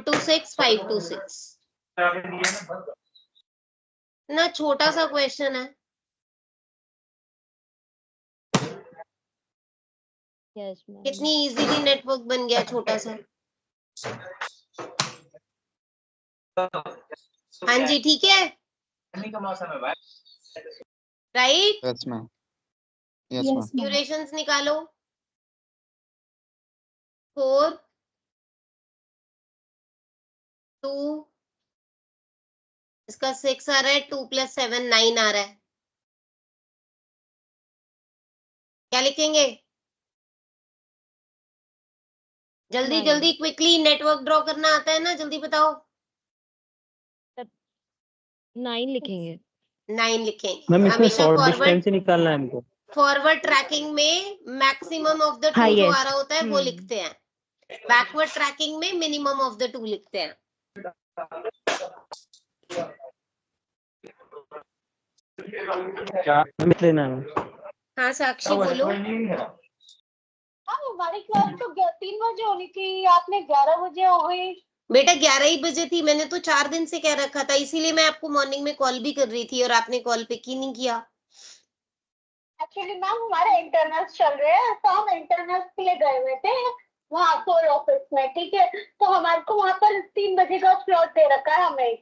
426 526 ना, छोटा सा क्वेश्चन है। Yes ma'am. कितनी इजीली नेटवर्क बन गया छोटा सा। हाँ जी ठीक है, right. Yes ma'am, yes ma'am. Durations निकालो। 4 2 इसका 6 आ रहा है, 2 + 7 9 आ रहा है। क्या लिखेंगे? जल्दी Nine. जल्दी क्विकली, नेटवर्क ड्रॉ करना आता है ना, जल्दी बताओ। 9 लिखेंगे। 9 लिखेंगे। मैम इसमें हमेशा शॉर्ट फॉरवर्ड डिस्टेंस ही निकालना है हमको। फॉरवर्ड ट्रैकिंग में मैक्सिमम ऑफ द टू जो Highest. आ रहा होता है वो लिखते हैं, बैकवर्ड ट्रैकिंग में मिनिमम ऑफ द 2 लिखते हैं। क्या लेना है? हाँ साक्षी बोलो। हमारी क्लास तो 3 बजे होनी थी, आपने 11 बजे हो गई। बेटा 11 ही बजे थी, मैंने तो 4 दिन से कह रखा था, इसीलिए मैं आपको मॉर्निंग में कॉल भी कर रही थी और आपने कॉल पिक ही नहीं किया। एक्चुअली मैम हमारे इंटरनल्स चल रहे हैं, तो हम इंटरनल्स के लिए गए हुए थे वहाँ कोर ऑफिस में, ठीक है। तो हमारे को वहाँ पर 3 बजे का स्लॉट दे रखा है हमें।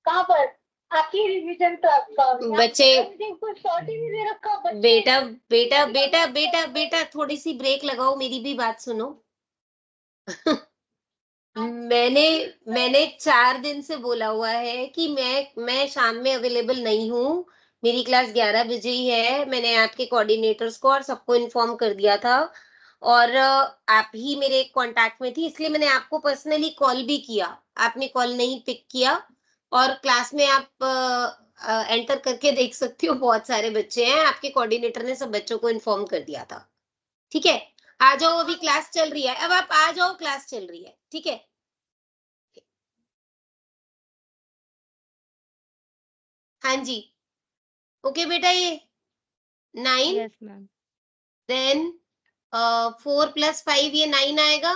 कहाँ पर? आपकी रिवीजन क्लास का। बच्चे कोई स्लॉट ही नहीं दे रखा। बेटा बेटा बेटा बेटा बेटा थोड़ी सी ब्रेक लगाओ, मेरी भी बात सुनो। मैंने 4 दिन से बोला हुआ है कि मैं शाम में अवेलेबल नहीं हूँ, मेरी क्लास 11 बजे ही है। मैंने आपके कोऑर्डिनेटर्स को और सबको इन्फॉर्म कर दिया था, और आप ही मेरे कांटेक्ट में थी, इसलिए मैंने आपको पर्सनली कॉल भी किया, आपने कॉल नहीं पिक किया। और क्लास में आप एंटर करके देख सकती हो, बहुत सारे बच्चे हैं, आपके कोऑर्डिनेटर ने सब बच्चों को इन्फॉर्म कर दिया था। ठीक है, आ जाओ, अभी क्लास चल रही है, अब आप आ जाओ, क्लास चल रही है। ठीक है, हाँ जी ओके बेटा, ये 9 यस मैम। देन 4 + 5 ये 9 आएगा,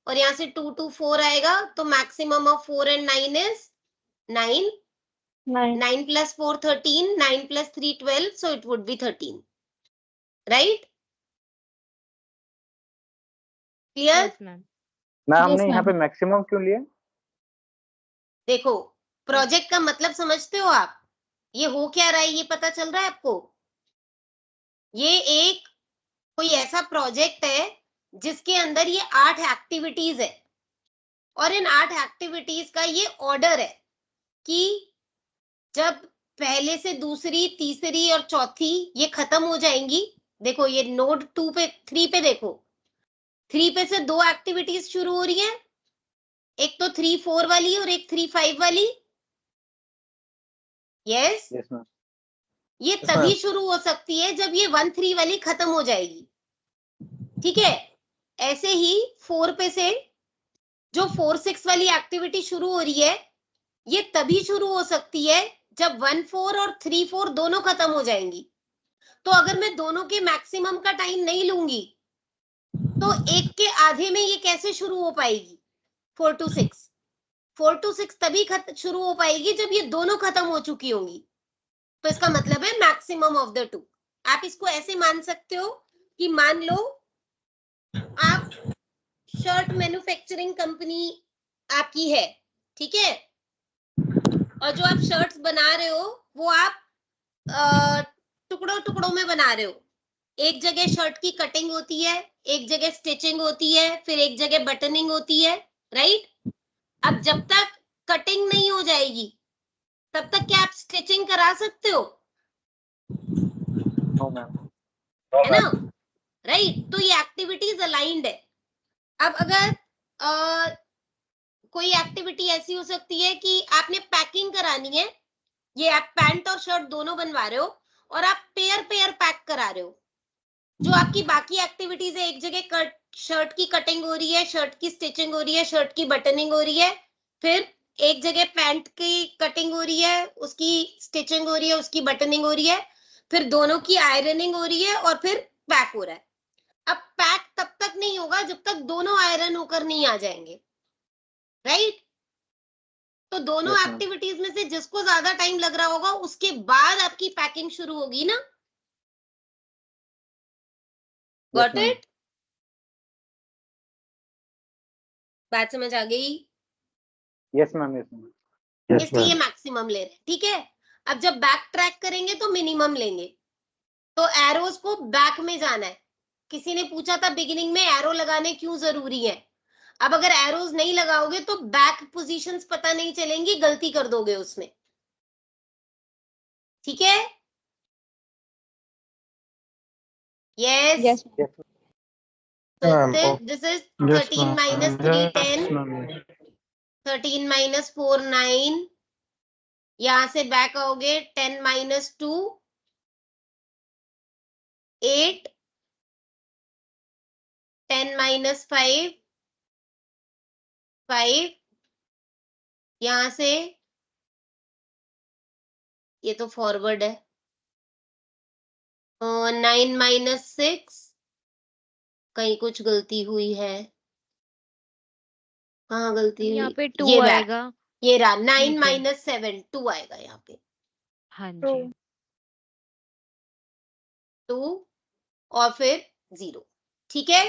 और यहाँ से 2 2 4 आएगा, तो maximum of 4 and 9 is 9। 9 + 4 13, 9 + 3 12, so it would be 13, right? Clear? Yes ma'am. Ma'am हमने यहाँ पे मैक्सिमम क्यों लिए? देखो, प्रोजेक्ट का मतलब समझते हो आप, ये हो क्या रहा है ये पता चल रहा है आपको? ये एक कोई ऐसा प्रोजेक्ट है जिसके अंदर ये 8 एक्टिविटीज है, और इन 8 एक्टिविटीज का ये ऑर्डर है कि जब पहले से दूसरी, तीसरी और चौथी ये खत्म हो जाएंगी। देखो ये नोड 3 पे देखो, 3 पे से 2 एक्टिविटीज शुरू हो रही है, एक तो 3 4 वाली और एक 3 5 वाली। Yes, yes ma'am. ये तभी शुरू हो सकती है जब ये 1 3 वाली खत्म हो जाएगी। ठीक है, ऐसे ही 4 पे से जो 4 6 वाली एक्टिविटी शुरू हो रही है, ये तभी शुरू हो सकती है जब 1 4 और 3 4 दोनों खत्म हो जाएंगी। तो अगर मैं दोनों के मैक्सिमम का टाइम नहीं लूंगी तो एक के आधे में ये कैसे शुरू हो पाएगी? 4 to 6 4 to 6 तभी शुरू हो पाएगी जब ये दोनों खत्म हो चुकी होंगी। तो इसका मतलब है मैक्सिमम ऑफ द 2। आप इसको ऐसे मान सकते हो कि मान लो आप शर्ट मैन्युफैक्चरिंग कंपनी आपकी है, ठीक है, और जो आप शर्ट्स बना रहे हो वो आप टुकड़ों टुकड़ों में बना रहे हो। एक जगह शर्ट की कटिंग होती है, एक जगह स्टिचिंग होती है, फिर एक जगह बटनिंग होती है, राइट? अब जब तक कटिंग नहीं हो जाएगी तब तक क्या आप स्टिचिंग करा सकते हो? No ma'am. है ना, राइट? तो ये एक्टिविटीज अलाइंड है। अब अगर कोई एक्टिविटी ऐसी हो सकती है कि आपने पैकिंग करानी है, ये आप पैंट और शर्ट दोनों बनवा रहे हो और आप पेयर पेयर पैक करा रहे हो। जो आपकी बाकी एक्टिविटीज है, एक जगह शर्ट की कटिंग हो रही है, शर्ट की स्टिचिंग हो रही है, शर्ट की बटनिंग हो रही है, फिर एक जगह पैंट की कटिंग हो रही है, उसकी स्टिचिंग हो रही है, उसकी बटनिंग हो रही है, फिर दोनों की आयरनिंग हो रही है और फिर पैक हो रहा है। अब पैक तब तक नहीं होगा जब तक दोनों आयरन होकर नहीं आ जाएंगे, राइट? तो दोनों Yes, ma'am. एक्टिविटीज में से जिसको ज्यादा टाइम लग रहा होगा उसके बाद आपकी पैकिंग शुरू होगी ना. Yes, got ma'am. इट? बात समझ आ गई? Yes, ma'am. Yes, ma'am. Yes, इसलिए ma'am. मैक्सिमम ले रहे हैं. ठीक है. अब जब बैक ट्रैक करेंगे तो मिनिमम लेंगे. तो एरोज को बैक में जाना है. किसी ने पूछा था बिगिनिंग में एरो लगाने क्यों जरूरी है. अब अगर एरोज नहीं लगाओगे तो बैक पोजीशंस पता नहीं चलेंगी, गलती कर दोगे उसमें. ठीक है. Yes. Yes. Yes, Ma'am, this is Yes, 13 ma'am. minus 3 Yes, 10. ma'am. 13 minus 4 9. यहां से बैक आओगे 10 minus 2 8. 10 minus 5 5. यहां से ये तो फॉरवर्ड है. 9 minus 6. कहीं कुछ गलती हुई है. कहाँ गलती यहाँ हुई? पे 2 ये बैक. आएगा. ये रहा 9 नीचे. minus 7 2 आएगा यहाँ पे. हाँ जी. 2 और फिर 0. ठीक है.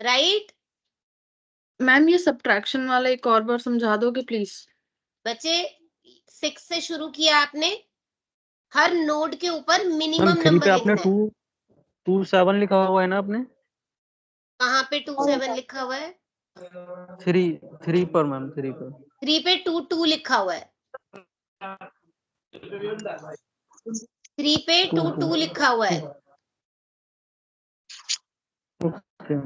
राइट. मैम ये सब्ट्रैक्शन वाला एक और बार समझा दोगे प्लीज? बच्चे 6 से शुरू किया आपने. हर नोड के ऊपर मैम मिनिमम 3 पे नंबर आपने लिखना है. 2 7 लिखा हुआ है ना आपने? कहाँ पे 2 7 लिखा हुआ है? 3 पर मैम, 3 पर. 3 पे 2 2 लिखा हुआ है. 3 पे 2 2 लिखा हुआ है. ओके.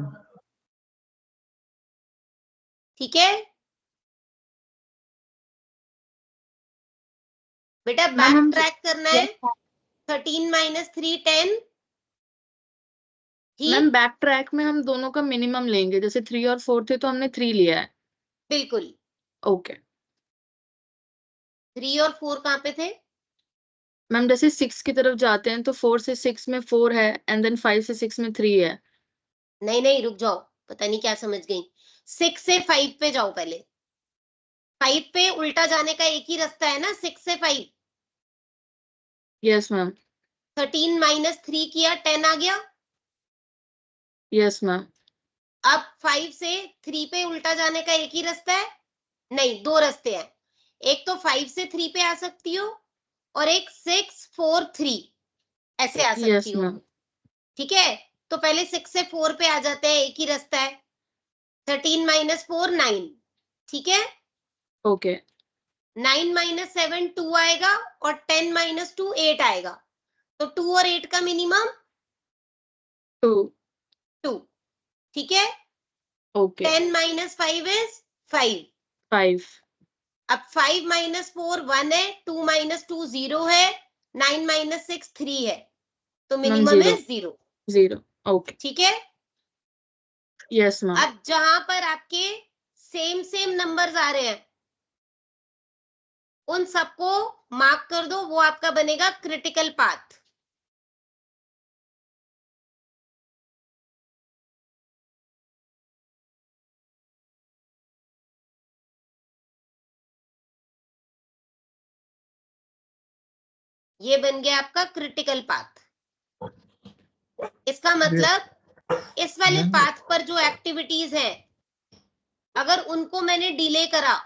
ठीक है बेटा. मैम, बैक हम- ट्रैक करना है. 13 minus 3 10. मैम बैक ट्रैक में हम दोनों का मिनिमम लेंगे, जैसे 3 और 4 थे तो हमने 3 लिया है. बिल्कुल. ओके 3 और 4 कहाँ पे थे? मैम, जैसे 6 की तरफ जाते हैं तो 4 से 6 में 4 है एंड देन 5 से 6 में 3 है. नहीं नहीं रुक जाओ. पता नहीं क्या समझ गई. 6 से 5 पे जाओ पहले. 5 पे उल्टा जाने का एक ही रास्ता है ना. 6 से 5. Yes ma'am. 13 minus 3 किया 10 आ गया. Yes ma'am. अब 5 से 3 पे उल्टा जाने का एक ही रास्ता है. नहीं, दो रास्ते हैं. एक तो 5 से 3 पे आ सकती हो और एक 6 4 3 ऐसे आ यस सकती हो. मैम. ठीक है. तो पहले 6 से 4 पे आ जाते हैं. एक ही रास्ता है. 13 minus 4 9. ठीक है. ओके 9 minus 7 2 आएगा और 10 minus 2 8 आएगा. तो 2 और 8 का मिनिमम 2. 2. ठीक है. Okay 10 minus 5 is 5. 5. अब 5 minus 4 1 है. 2 minus 2 0 है. 9 minus 6 3 है. तो मिनिमम है 0. 0. ओके ठीक है. Yes ma'am. अब जहां पर आपके सेम नंबर्स आ रहे हैं उन सबको मार्क कर दो. वो आपका बनेगा क्रिटिकल पाथ. ये बन गया आपका क्रिटिकल पाथ. इसका मतलब इस वाले पाथ पर जो एक्टिविटीज हैं अगर उनको मैंने डिले करा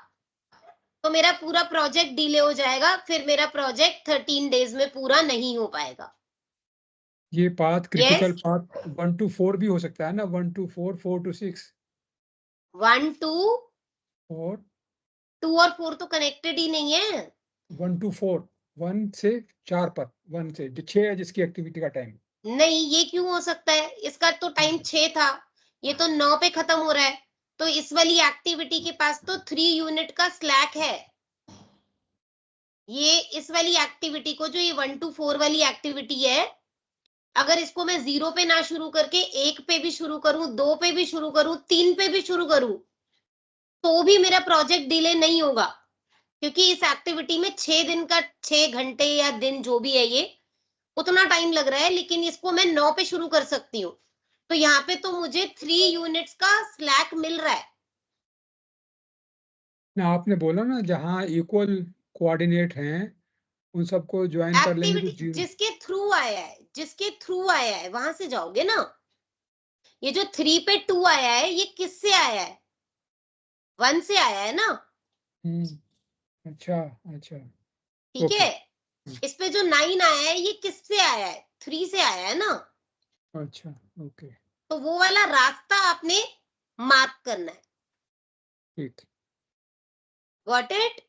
तो मेरा पूरा प्रोजेक्ट डिले हो जाएगा. फिर मेरा प्रोजेक्ट 13 डेज में पूरा नहीं हो पाएगा. ये path critical Yes. Path 1 to 4 भी हो सकता है ना. 1 to 4 4 to 6 1 2 और 2 और 4 तो कनेक्टेड ही नहीं है. 1 to 4 1 से 4 पर 1 से 6 है जिसकी एक्टिविटी का टाइम. नहीं, ये क्यों हो सकता है? इसका तो टाइम 6 था. ये तो 9 पे खत्म हो रहा है. तो इस वाली एक्टिविटी के पास तो 3 यूनिट का स्लैक है. ये इस वाली एक्टिविटी को, जो ये 1 to 4 वाली एक्टिविटी है, अगर इसको मैं 0 पे ना शुरू करके 1 पे भी शुरू करूं, 2 पे भी शुरू करूं, 3 पे भी शुरू करूं तो भी मेरा प्रोजेक्ट डिले नहीं होगा. क्योंकि इस एक्टिविटी में 6 दिन का 6 घंटे या दिन जो भी है ये उतना टाइम लग रहा है. लेकिन इसको मैं 9 पे शुरू कर सकती हूँ. तो यहाँ पे तो मुझे 3 यूनिट्स का स्लैक मिल रहा है. ना आपने बोला ना जहाँ इक्वल कोऑर्डिनेट हैं उन सबको ज्वाइन कर लेंगे तो एक्टिविटी जीरो। जिसके थ्रू आया है वहां से जाओगे ना। ये जो 3 पे 2 आया है ये किससे आया है? 1 से आया है ना। अच्छा अच्छा। ठीक ओके। है। इस पे जो 9 आया है ये किससे आया है? 3 से आया है ना। अच्छा ओके तो वो वाला रास्ता आपने मार्क करना है। ठीक। Got it?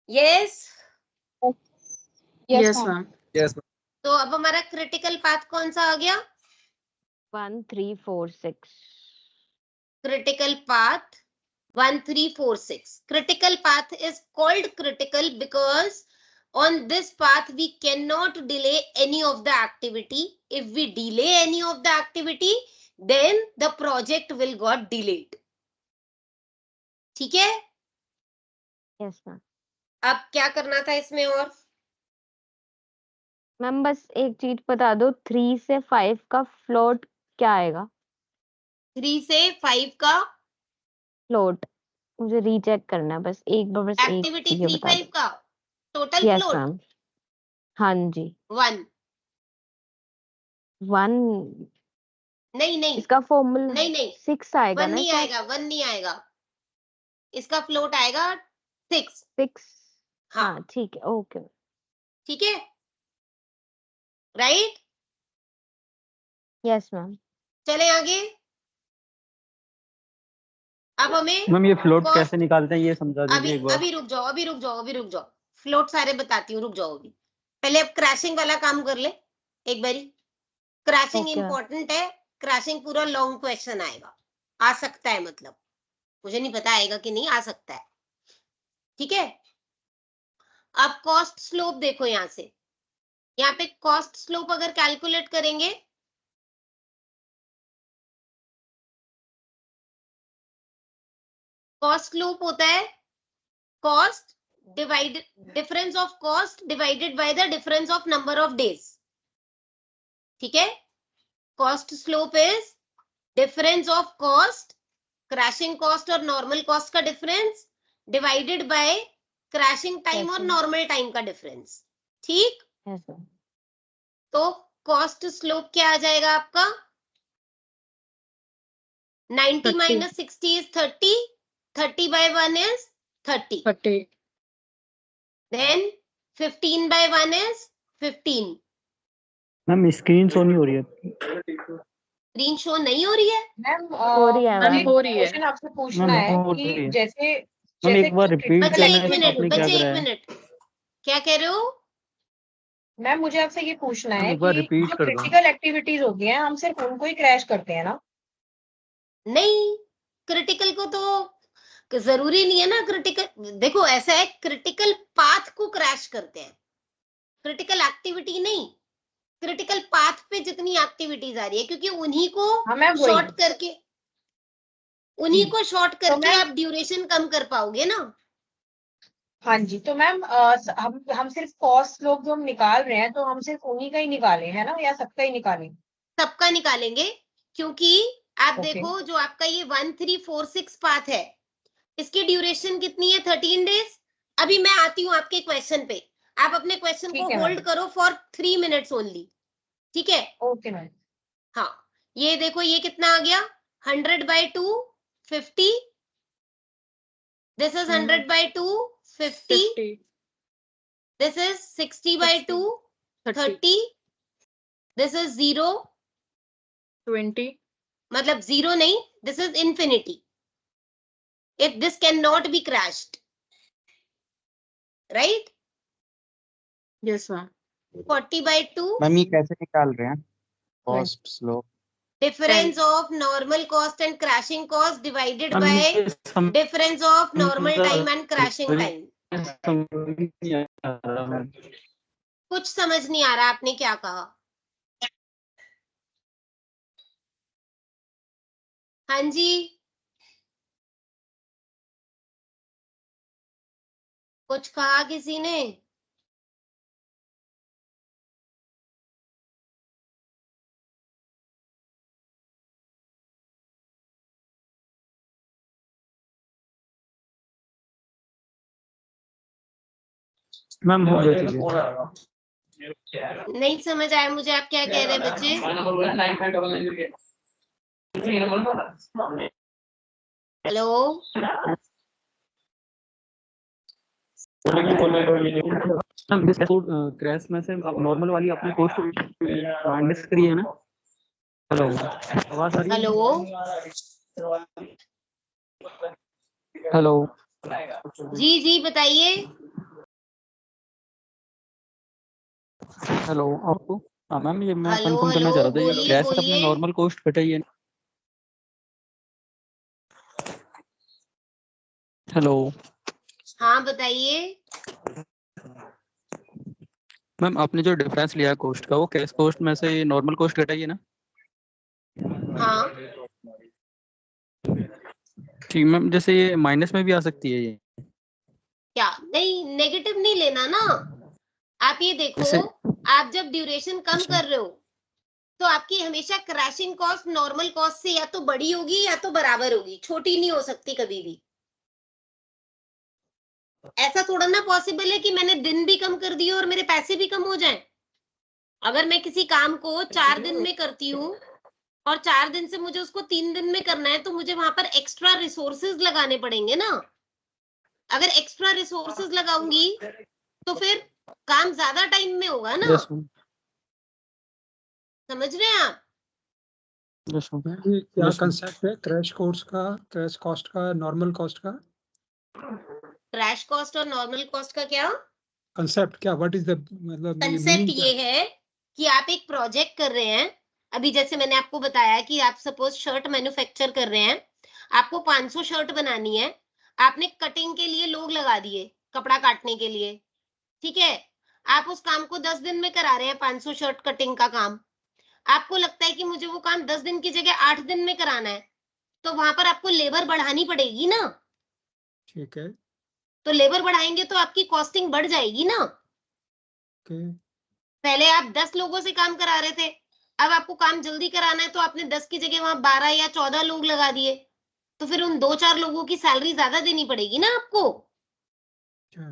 Yes. Yes ma'am. तो अब हमारा क्रिटिकल पाथ कौन सा आ गया? 1 3 4 6. Critical path 1 3 4 6. Critical path is called critical because on this path we cannot delay any of the activity. If we delay any of the activity then the project will got delayed. ठीक है। Yes ma'am. अब क्या करना था इसमें? और ma'am बस एक चीज बता दो, 3 से 5 का फ्लोट क्या आएगा? 3 से 5 का फ्लोट मुझे रीचेक करना है, बस एक बार, बस एक एक्टिविटी ये 3 बता 5 दो। का टोटल यस फ्लोट मैम। हाँ जी। 1। 1। नहीं इसका फॉर्मूला नहीं 6 आएगा 1 ना नहीं शायद। आएगा, 1 नहीं आएगा। इसका फ्लोट आएगा 6। 6। हाँ हाँ ठीक है, ओके। ठीक है। राइट। Yes ma'am. चले आगे। अब हमें मैम ये फ्लोट cost- कैसे निकालते हैं ये समझा अभी दीजिए एक बार। अभी रुक जाओ, अभी रुक जाओ, अभी रुक जाओ। फ्लोट सारे बताती हूँ, रुक जाओ अभी। पहले अब क्रैशिंग वाला काम कर ले एक बारी। Crashing okay. इंपॉर्टेंट है। क्रैशिंग पूरा लॉन्ग क्वेश्चन आएगा, आ सकता है, मतलब मुझे नहीं पता आएगा कि नहीं, आ सकता है। ठीक है। अब कॉस्ट स्लोप देखो, यहां से यहाँ पे कॉस्ट स्लोप अगर कैलकुलेट करेंगे कॉस्ट स्लोप होता है cost divided difference of cost divided by the difference of number of days. ठीक है। Cost slope is difference of cost, crashing cost और नॉर्मल कॉस्ट का difference divided by crashing time और Crashing. Normal time का difference. ठीक। Yes ma'am. तो cost slope क्या आ जाएगा आपका? 90 30. minus 60 is 30. 30 by 1 is 30. 30. Then 15 by 1 is 15. Ma'am screen show नहीं हो रही है। स्क्रीन शो नहीं हो रही है? मैम हो रही है मैम मैम। हो रही है। क्वेश्चन आपसे पूछना मैम है हो कि रही है। जैसे मैम जैसे एक बार जो रिपीट बच्चे critical करना एक है मिनट, आपने क्या बच्चे करा एक है। मिनट, क्या कह रहे हो? मैम मुझे आपसे ये पूछना मैम है एक बार कि रिपीट जो कर दो। क्रिटिकल एक्टिविटीज होती हैं हम सिर्फ उनको ही क्रैश करते हैं ना? नहीं, क्रिटिकल को तो जरूरी नहीं है ना। क्रिटिकल देखो ऐसा है, क्रिटिकल पाथ को क्रैश करते हैं, क्रिटिकल एक्टिविटी नहीं। क्रिटिकल पाथ पे जितनी एक्टिविटीज आ रही है क्योंकि उन्हीं को हाँ मैम वही। शॉर्ट करके उन्हीं जी। को शॉर्ट तो करके मैम आप ड्यूरेशन कम कर पाओगे ना। हाँ जी, तो मैम हम सिर्फ कॉस्ट लोग जो हम निकाल रहे हैं तो हम सिर्फ उन्हीं का ही निकालें है ना, या सबका ही निकालें? सबका निकालेंगे, क्योंकि आप ओके। देखो जो आपका ये 1 3 4 6 पाथ है, इसकी ड्यूरेशन कितनी है? 13 डेज। अभी मैं आती हूँ आपके क्वेश्चन पे, आप अपने क्वेश्चन ठीक को है होल्ड मैम। करो फॉर 3 मिनट्स ओनली। ठीक है। Okay ma'am. हाँ, ये देखो ये कितना आ गया? 100 by 2 50। This is 100 by 2 50। 50. This is 60 by 2 30. 30। This is 0, 20. मतलब 0 नहीं, this is infinity. if this cannot be crashed, right? Yes ma'am. 40 by 2 ma'am ये कैसे निकाल रहे हैं cost slope? difference of normal cost and crashing cost divided ma'am by ये समझ difference of normal time and crashing time. नहीं आ रहा ma'am. कुछ समझ नहीं आ रहा आपने क्या कहा? हाँ जी, कुछ कहा किसी ने? मैम हो गए थे नहीं समझ आया मुझे आप क्या कह रहे हैं बच्चे। हेलो मैम क्रैश में से नॉर्मल वाली आपने कोस्ट माइनस करी है ना। हेलो आवाज आ रही है? हेलो हेलो जी बताइए। हेलो आपको। हाँ मैम ये मैं हेलो कंफर्म करना हेलो चाह रहा था, ये बोलिए क्रैश से अपने बोलिए। नॉर्मल कोस्ट घटाई है। हेलो हाँ बताइए। मैम आपने जो डिफरेंस लिया कोस्ट का वो कैश कोस्ट में से नॉर्मल कोस्ट घटाई है ना। हाँ ठीक मैम, जैसे ये माइनस में भी आ सकती है ये। क्या नहीं, नेगेटिव नहीं लेना ना। आप ये देखो, जैसे आप जब ड्यूरेशन कम कर रहे हो तो आपकी हमेशा क्रैशिंग कॉस्ट नॉर्मल कॉस्ट से या तो बड़ी होगी या तो बराबर होगी, छोटी नहीं हो सकती कभी भी। ऐसा थोड़ा ना पॉसिबल है कि मैंने दिन भी कम कर दिए और मेरे पैसे भी कम हो जाएं। अगर मैं किसी काम को 4 दिन में करती हूँ और 4 दिन से मुझे उसको 3 दिन में करना है तो मुझे वहां पर एक्स्ट्रा रिसोर्सेज लगाने पड़ेंगे ना। अगर एक्स्ट्रा रिसोर्सेज लगाऊंगी तो फिर काम ज्यादा टाइम में होगा ना। यस मैम, समझ रहे हैं आप। यस मैम, ये क्या यस मैम। कंसेप्ट है क्रैश कोर्स का, क्रैश कॉस्ट का, नॉर्मल कॉस्ट का क्रैश कॉस्ट और नॉर्मल कॉस्ट का क्या कंसेप्ट क्या, व्हाट इज द मतलब ये कंसेप्ट मीनिंग क्या ये है कि आप एक प्रोजेक्ट कर रहे हैं। अभी जैसे मैंने आपको बताया कि आप सपोज शर्ट मैन्युफैक्चर कर रहे हैं, आपको 500 शर्ट बनानी है। आपने कटिंग के लिए लोग लगा दिए, कपड़ा काटने के लिए, ठीक है। आप उस काम को 10 दिन में करा रहे हैं, 500 शर्ट कटिंग का काम। आपको लगता है कि मुझे वो काम 10 दिन की जगह 8 दिन में कराना है, तो वहां पर आपको लेबर बढ़ानी पड़ेगी ना। ठीक है। तो लेबर बढ़ाएंगे तो आपकी कॉस्टिंग बढ़ जाएगी ना। ओके पहले आप 10 लोगों से काम करा रहे थे, अब आपको काम जल्दी कराना है तो आपने 10 की जगह वहां 12 या 14 लोग लगा दिए, तो फिर उन 2-4 लोगों की सैलरी ज्यादा देनी पड़ेगी ना आपको। अच्छा,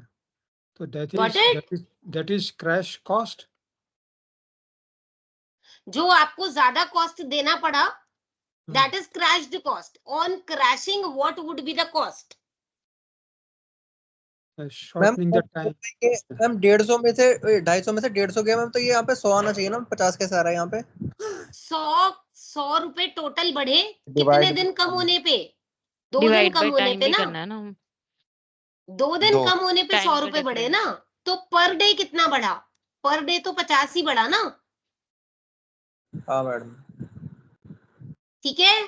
तो got it. That is crash cost. जो आपको ज्यादा कॉस्ट देना पड़ा, that is crashed cost. On crashing what would be the cost. Ma'am shortening the time. ये मैम 150 में से 250 में से 150 गया मैम, तो ये यहाँ पे 100 आना चाहिए ना, 50 कैसे आ रहा है यहाँ पे। 100 रुपए टोटल बढ़े कितने डिवाइड दिन कम होने पे? 2 दिन डिवाइड कम बाय होने टाइम पे भी ना। करना है ना। 2 दिन दो कम होने पे 100 टाइम का रुपए बढ़े ना। डिफरेंस। तो पर डे कितना बढ़ा? पर डे तो 50 ही बढ़ा ना। हाँ मैडम, ठीक है।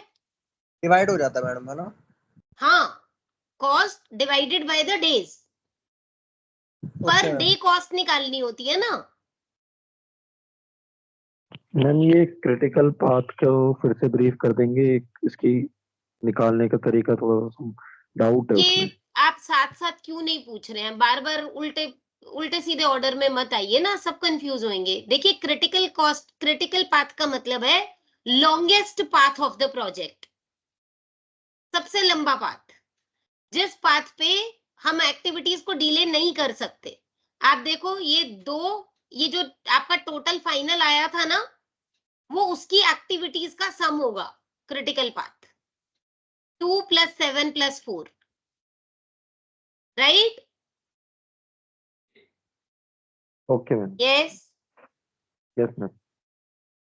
डिवाइड हो जाता है मैडम, है ना। हाँ, cost divided by the days. पर ओके डे कॉस्ट निकालनी होती है ना। मैम ये क्रिटिकल पाथ को फिर से ब्रीफ कर देंगे, इसकी निकालने का तरीका थोड़ा डाउट है उसमें। कि आप साथ साथ क्यों नहीं पूछ रहे हैं, बार बार उल्टे उल्टे सीधे ऑर्डर में मत आइए ना, सब कंफ्यूज होंगे। देखिए, क्रिटिकल कॉस्ट, क्रिटिकल पाथ का मतलब है longest path of the project, सबसे लंबा पाथ, जिस पाथ पे हम एक्टिविटीज को डिले नहीं कर सकते। आप देखो ये जो आपका टोटल फाइनल आया था ना, वो उसकी एक्टिविटीज का सम होगा critical path. 2 + 7 + 4, right. Okay ma'am, yes. Yes ma'am.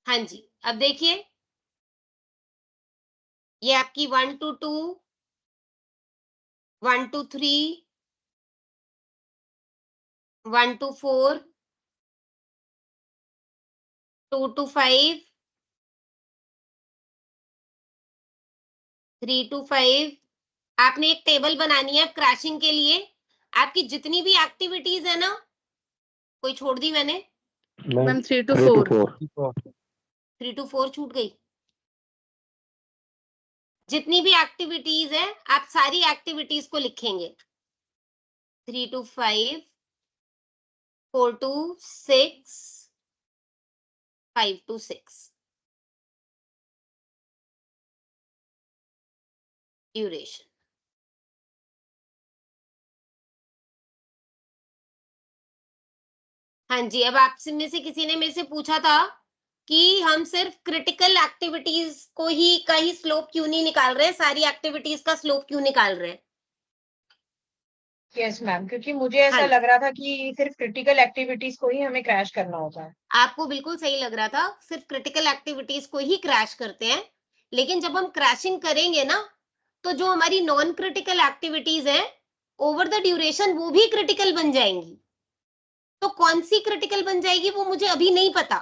हाँ जी, अब देखिए, ये आपकी 1 to 2, 1 to 3, 1 to 4, 2 to 5, 3 to 5। आपने एक टेबल बनानी है क्रैशिंग के लिए। आपकी जितनी भी एक्टिविटीज है ना, कोई छोड़ दी मैंने? Ma'am 3 to 3 to 4। 4। 3 to 4 छूट गई। जितनी भी एक्टिविटीज है आप सारी एक्टिविटीज को लिखेंगे। 3 to 5, 4 to 6, 5 to 6 ड्यूरेशन। हाँ जी, अब आपसे में से किसी ने मेरे से पूछा था कि हम सिर्फ क्रिटिकल एक्टिविटीज को ही का ही स्लोप क्यों नहीं निकाल रहे, सारी एक्टिविटीज का स्लोप क्यों निकाल रहे हैं? यस मैम, क्योंकि मुझे ऐसा हाँ। लग रहा था कि सिर्फ क्रिटिकल एक्टिविटीज को ही हमें क्रैश करना होता है। आपको बिल्कुल सही लग रहा था, सिर्फ क्रिटिकल एक्टिविटीज को ही क्रैश करते हैं, लेकिन जब हम क्रैशिंग करेंगे ना, तो जो हमारी नॉन क्रिटिकल एक्टिविटीज है ओवर द ड्यूरेशन वो भी क्रिटिकल बन जाएंगी। तो कौन सी क्रिटिकल बन जाएगी वो मुझे अभी नहीं पता,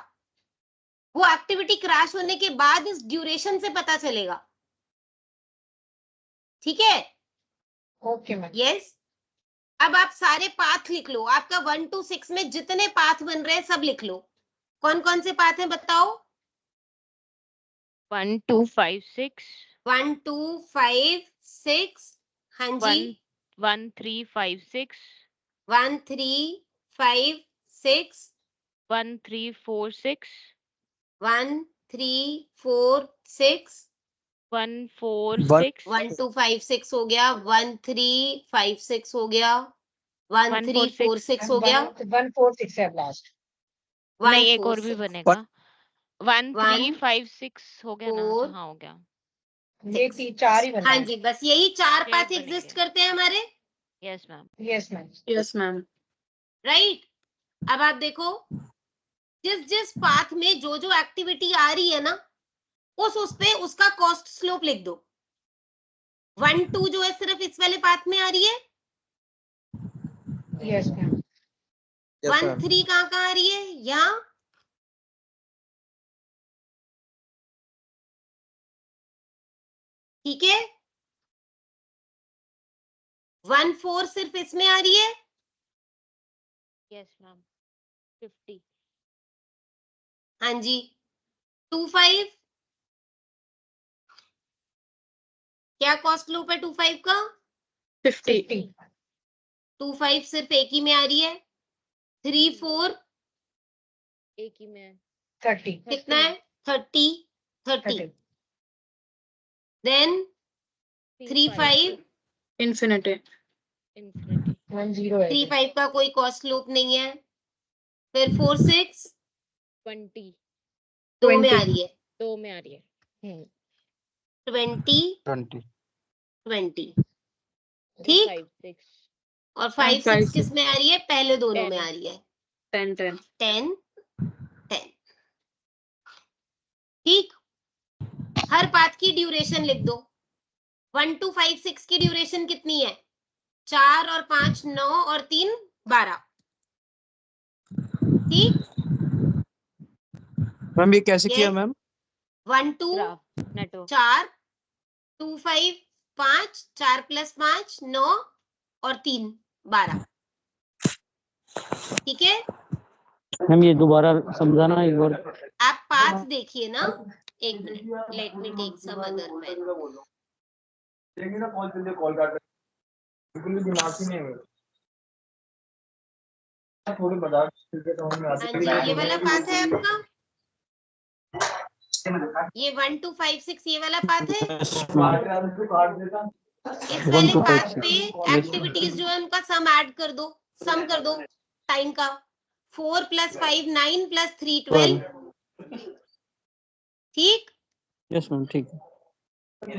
वो एक्टिविटी क्रैश होने के बाद इस ड्यूरेशन से पता चलेगा। ठीक है? Okay ma'am. यस। अब आप सारे पाथ लिख लो, आपका 1 to 6 में जितने पाथ बन रहे हैं सब लिख लो। कौन कौन से पाथ हैं बताओ? 1 2 5 6 1 2 5 6। हाँ जी। 1 3 5 6 1 3 5 6 1 3 4 6 1 3 4 6 1 4 One- 6 1 2 5 6 हो गया, 1 3 5 6 हो गया, 1 1 3 4 4 6 हो गया, 1 4 6 है लास्ट। 1 नहीं, एक 4 और भी 6 बनेगा। 1 3 1 5 6 हो गया ना? 4 हाँ, हो गया। ये 4 ही बना हाँ है। जी, बस यही चार छह पाथ बनेंगे। एग्जिस्ट करते हैं हमारे। Yes ma'am. Yes ma'am. Yes ma'am. Right. अब आप देखो, जिस जिस पाथ में जो जो एक्टिविटी आ रही है ना, उस पे उसका कॉस्ट स्लोप लिख दो। 1 2 जो है सिर्फ इस वाले पाथ में आ रही है। Yes ma'am. 1 3 कहाँ कहाँ आ रही है? यहाँ। ठीक है। 1 4 सिर्फ इसमें आ रही है। Yes ma'am. 50। हाँ जी। 2 5 क्या कॉस्ट लूप है 2 5 का? 50। 2 5 सिर्फ एक ही में आ रही है। 3 4 एक ही में 30। कितना है? 30 30। Then 3 5 infinity. इन्फिनिटी 1 0 है। 3 5 का कोई कॉस्ट लूप नहीं है। फिर 4 6 20 दो में आ रही है। 2 में आ रही है। 20 20 20 3 ठीक। 5 6 और 5 5 6 किस में आ रही है? पहले दोनों 10 में आ रही है। 10 10। 10 10 ठीक। हर पाथ की ड्यूरेशन लिख दो। 1 2 5 6 की ड्यूरेशन कितनी है? 4 और 5 9 और 3 12। ठीक। मैम ये कैसे Yes. किया मैम? 1 2 नेटवर्क 4 2 5 5 4 + 5 9 और 3 12। ठीक है। मैम ये दोबारा समझाना एक बार। आप पाथ देखिए ना, एक minute, let me take some other pen. हाँ जी, ये वाला पाथ है आपका, ये 1 2 5 6 ये वाला पाथ है। इस वाले पाथ पे एक्टिविटीज जो है उनका सम ऐड कर दो, सम कर दो टाइम का। 4 + 5 9 + 3 12। ठीक। यस मैम ठीक है।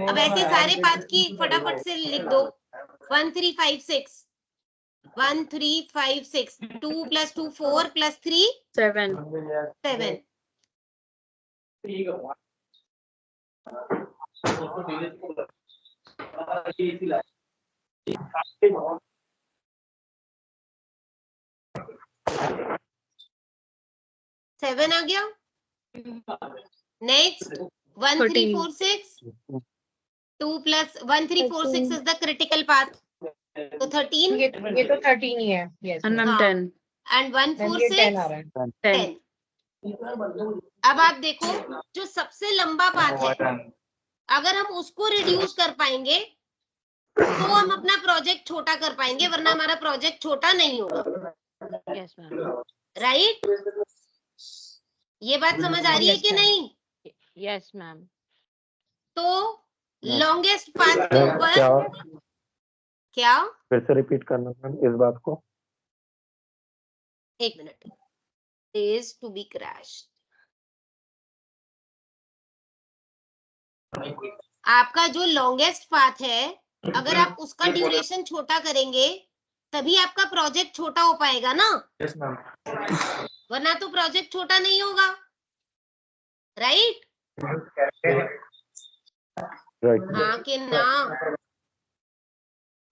अब ऐसे सारे पाथ की फटाफट से लिख दो। 1 3 5 6 1 3 5 6 2 + 2 4 + 3 7 7। सेवन आ गया। Next 1 3 4 6 2 + 1 3 4 6 is the critical path, तो 13। ये तो 13 ही है। यस and हाँ। 10 एंड 1 4 ये 10 आ 6 रहा है। 10 10। अब आप देखो, जो सबसे लंबा पाथ है अगर हम उसको रिड्यूस कर पाएंगे तो हम अपना प्रोजेक्ट छोटा कर पाएंगे, वरना हमारा प्रोजेक्ट छोटा नहीं होगा। Yes ma'am. राइट। ये बात समझ आ रही है कि नहीं? Yes ma'am. तो लॉन्गेस्ट पाथ के मैम ऊपर क्या क्या? फिर से रिपीट करना मैम इस बात को? एक minute. days to be crashed. आपका जो लॉन्गेस्ट पाथ है, अगर आप उसका ड्यूरेशन छोटा करेंगे तभी आपका प्रोजेक्ट छोटा हो पाएगा ना, वरना तो प्रोजेक्ट छोटा नहीं होगा, राइट? राइट। हाँ कि ना?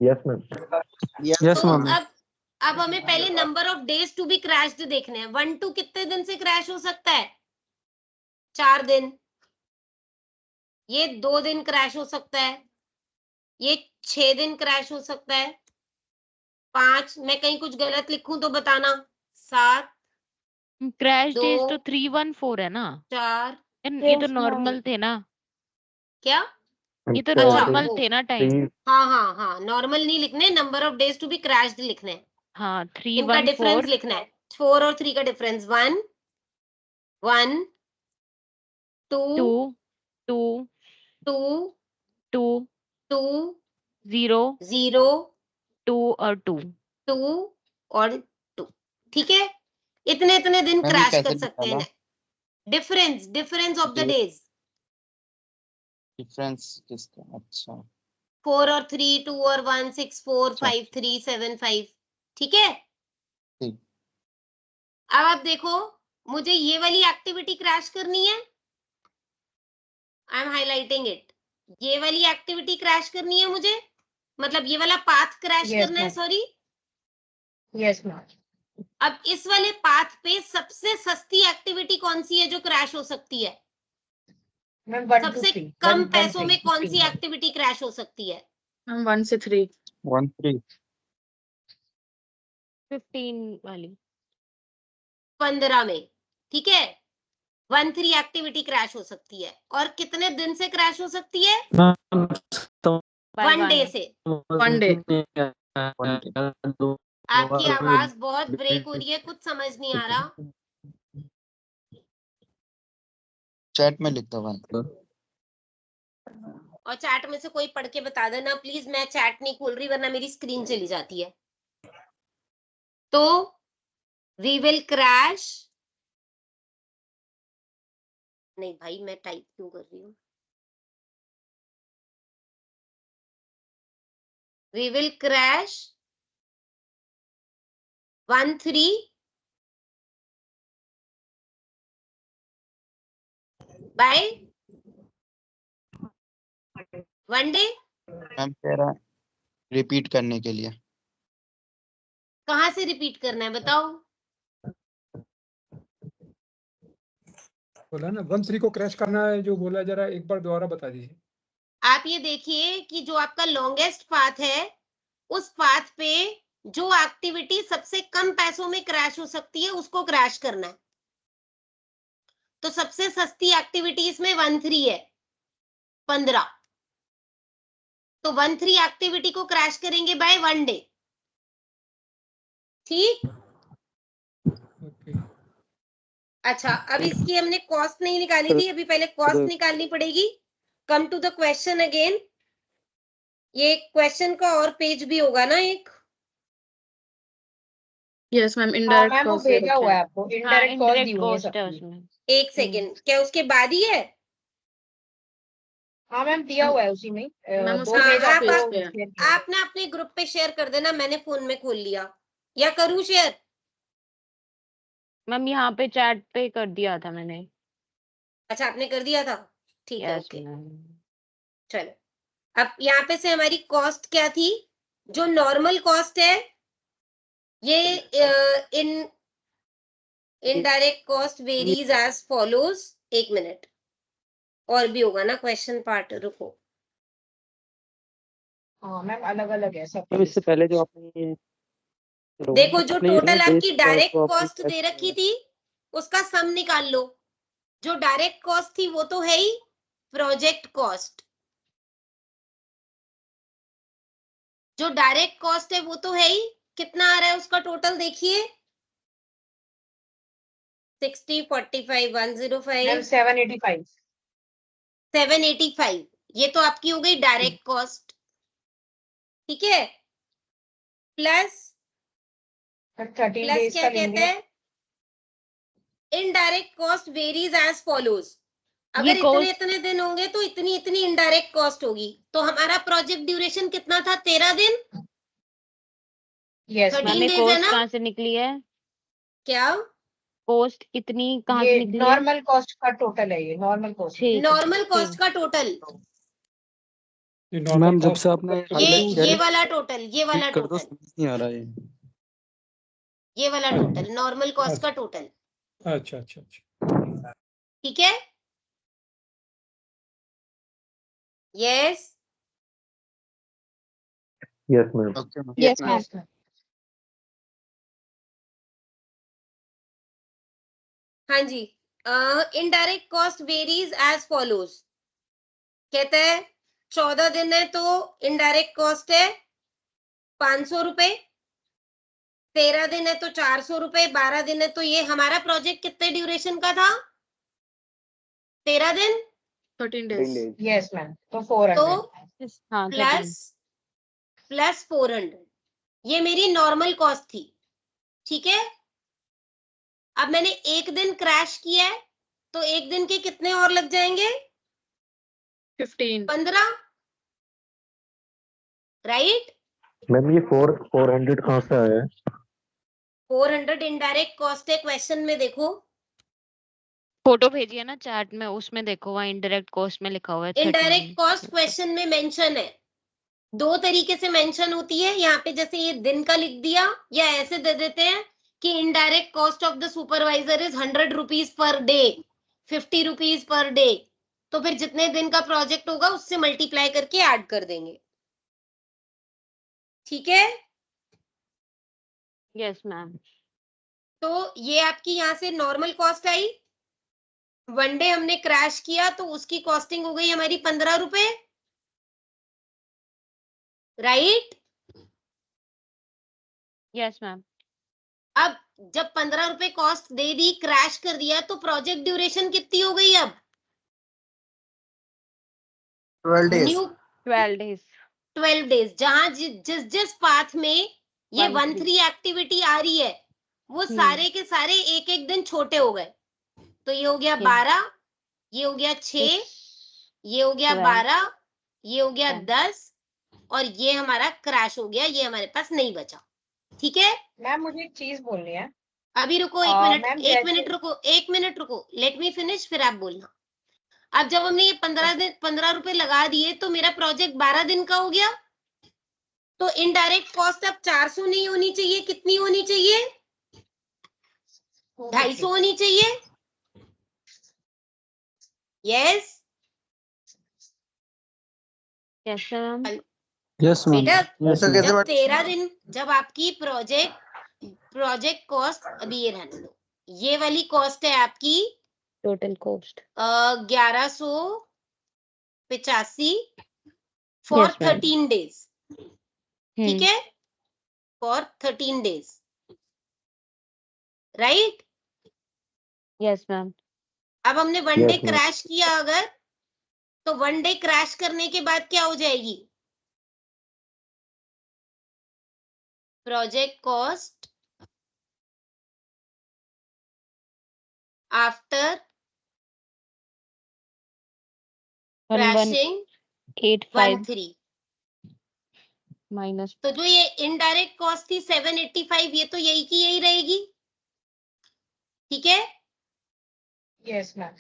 Yes ma'am. यस तो मैम। अब हमें पहले number of days to be crashed देखने हैं। 1 to कितने दिन से क्रैश हो सकता है? 4 दिन। ये 2 दिन क्रैश हो सकता है, ये 6 दिन क्रैश हो सकता है, 5, मैं कहीं कुछ गलत लिखूं तो बताना, 7, क्रैश डेज 2, तो 314 है ना? 4, ये तो Yes, ma'am. नॉर्मल थे ना? क्या? ये तो अच्छा, नॉर्मल वो। थे ना टाइम? हाँ हाँ हाँ, नॉर्मल नहीं लिखने, number of days to be crashed लिखने हैं। हाँ, इनका डिफरेंस 314 लिखना है, 4 और 3 का डिफरेंस। 1 1 2 2 2 2 2 2 0 0 2 और 2। 2 और 2, ठीक है? इतने इतने दिन मैम ये क्रैश कैसे कर सकते हैं। निकाला? Difference of the Day- days, difference किसका? अच्छा 4 और 3, 2 और 1, 6 4 अच्छा। 5 3 7 5, ठीक है? ठीक। अब आप देखो, मुझे ये वाली एक्टिविटी क्रैश करनी है, आई एम हाईलाइटिंग इट। ये वाली एक्टिविटी क्रैश करनी है मुझे, मतलब ये वाला पाथ क्रैश Yes, करना है, ma'am. सॉरी। Yes, ma'am. अब इस वाले पाथ पे सबसे सस्ती एक्टिविटी कौन सी है जो क्रैश हो सकती है? Ma'am, 1 to सबसे 3. कम 1 पैसों 3, में कौन 15 सी ma'am. एक्टिविटी क्रैश हो सकती है? मैम 1 से 3। 1 3 15 वाली। 15 में, ठीक है? 1 3 एक्टिविटी क्रैश हो सकती है, और कितने दिन से क्रैश हो सकती है? By 1 day one. से। 1 डे। आपकी आवाज बहुत ब्रेक हो रही है, कुछ समझ नहीं आ रहा। चैट में लिख दो 1। और चैट में से कोई पढ़ के बता देना प्लीज, मैं चैट नहीं खोल रही वरना मेरी स्क्रीन चली जाती है। तो वी विल क्रैश, नहीं भाई मैं टाइप क्यों कर रही हूँ? We will crash 1 3 by 1 day. Ma'am कह रहा है रिपीट करने के लिए। कहाँ से रिपीट करना है बताओ? बोला ना 1 3 को क्रैश करना है जो बोला, जरा एक बार दोबारा बता दीजिए। आप ये देखिए कि जो आपका लॉन्गेस्ट पाथ है, उस पाथ पे जो एक्टिविटी सबसे कम पैसों में क्रैश हो सकती है उसको क्रैश करना है। तो सबसे सस्ती एक्टिविटी इसमें 1 3 है, 15। तो 1 3 एक्टिविटी को क्रैश करेंगे बाय 1 डे, ठीक? ओके। अच्छा, अब इसकी हमने कॉस्ट नहीं निकाली थी, अभी पहले कॉस्ट निकालनी पड़ेगी। Come to the question again. ये क्वेश्चन का और पेज भी होगा ना एक? यस मैम, हाँ इनडायरेक्ट मैम, वो कॉस्ट दे भेजा रखे हुआ है हैं। आपको, हाँ, इनडायरेक्ट कॉस्ट दी indirect हुई है cost है सबकी। उसमें। एक सेकेंड, क्या उसके बाद ही है? हाँ मैम, दिया हुआ है उसी में ही। मैम, 2 उसका पेज हाँ, आपको पेज पे है। share किया है। आप ना अपने ग्रुप पे शेयर कर देना, मैंने फोन में खोल लिया, या करूँ शेयर? मैम यहाँ पे चैट पे कर दिया था मैंने। अच्छा, आपने कर दिया था, ठीक है, यस ओके। मैम। चलो, अब यहाँ पे से हमारी कॉस्ट क्या थी? जो नॉर्मल कॉस्ट है, ये indirect cost varies as follows. एक मिनट, और भी होगा ना क्वेश्चन पार्ट, रुको। हाँ मैम, अलग अलग है सब। मैम इससे पहले जो आपने ये देखो, जो आपने ये टोटल base आपकी cost डायरेक्ट को आपने कॉस्ट दे कैसे रखी थी उसका सम निकाल लो। जो डायरेक्ट कॉस्ट थी वो तो है ही प्रोजेक्ट कॉस्ट, जो डायरेक्ट कॉस्ट है वो तो है ही। कितना आ रहा है उसका टोटल देखिए? 60 45 मैम 105 785। 785, ये तो आपकी हो गई डायरेक्ट कॉस्ट, ठीक है? प्लस 13 प्लस डेज क्या का कहते लेंगे। हैं? Indirect cost varies as follows. अगर इतने इतने दिन होंगे तो इतनी इतनी इनडायरेक्ट कॉस्ट होगी। तो हमारा प्रोजेक्ट ड्यूरेशन कितना था? 13 दिन। यस 13 days है कॉस्ट ना? कहाँ से निकली है? क्या? कॉस्ट इतनी कहाँ से ये निकली है? नॉर्मल कॉस्ट का टोटल है, ये नॉर्मल कॉस्ट। ठीक है, नॉर्मल कॉस्ट ठीक। का टोटल, ये normal मैम जब cost से आपने ये highlight किया ये है, वाला टोटल, ये वाला repeat कर दो, टोटल, समझ नहीं आ रहा है। ये वाला टोटल नॉर्मल कॉस्ट का टोटल। अच्छा अच्छा अच्छा। ठीक है? Yes. Yes ma'am. Okay ma'am. Yes ma'am. Yes ma'am. हाँ जी। Indirect cost varies as follows. कहते हैं 14 दिन है तो इनडायरेक्ट कॉस्ट है 500 रुपए, 13 दिन है तो 400 रुपए, 12 दिन है तो ये हमारा प्रोजेक्ट कितने ड्यूरेशन का था? 13 दिन 13 days। यस मैम, तो 400। तो हाँ, प्लस 400, ये मेरी नॉर्मल कॉस्ट थी। ठीक है? अब मैंने एक दिन क्रैश किया है तो एक दिन के कितने और लग जाएंगे? 15। 15, राइट? मैम ये 400 कहाँ से आया है? 400 इनडायरेक्ट कॉस्ट है, क्वेश्चन में देखो। फोटो भेजिए ना चैट में, उसमें देखो वहाँ इनडायरेक्ट कॉस्ट में लिखा हुआ है इनडायरेक्ट 13। कॉस्ट क्वेश्चन में मेंशन है, दो तरीके से मेंशन होती है। यहाँ पे जैसे ये दिन का लिख दिया, या ऐसे दे देते हैं कि indirect cost of the supervisor is 100 rupees per day, 50 rupees per day. तो फिर जितने दिन का प्रोजेक्ट होगा उससे मल्टीप्लाई करके ऐड कर देंगे। ठीक है? Yes ma'am. तो ये आपकी यहाँ से नॉर्मल कॉस्ट आई। वन डे हमने क्रैश किया तो उसकी कॉस्टिंग हो गई हमारी 15 रुपए, राइट? Yes ma'am. अब जब 15 रुपए कॉस्ट दे दी, क्रैश कर दिया, तो प्रोजेक्ट ड्यूरेशन कितनी हो गई? अब 12 days। New 12 days। 12 डेज। जहां जिस जिस पाथ में ये 1-3 एक्टिविटी आ रही है वो सारे के सारे एक एक दिन छोटे हो गए। तो ये हो गया 12, ये हो गया 6, ये हो गया 12, ये हो गया 10, और ये हमारा क्रैश हो गया, ये हमारे पास नहीं बचा। ठीक है? मैम मुझे एक चीज बोलनी है। अभी रुको, एक मिनट रुको, लेट मी फिनिश, फिर आप बोलना। अब जब हमने ये 15 रुपए लगा दिए तो मेरा प्रोजेक्ट 12 दिन का हो गया। तो इनडायरेक्ट कॉस्ट अब 400 नहीं होनी चाहिए, कितनी होनी चाहिए? 250 होनी चाहिए। Yes yes ma'am. Yes ma'am. बेटा, ऐसा कैसे जब 13 दिन, जब आपकी प्रोजेक्ट कॉस्ट, अभी ये रहने दो, ये वाली कॉस्ट है आपकी total cost 1185 for Yes, ma'am. 13 days. ठीक है? For 13 days, right? Yes ma'am. अब हमने one day Yes, ma'am. Crash किया अगर, तो वन डे क्रैश करने के बाद क्या हो जाएगी? Project cost after crashing 1185 13। Minus. तो जो ये इनडायरेक्ट कॉस्ट थी 785, ये तो यही की यही रहेगी। ठीक है? Yes ma'am.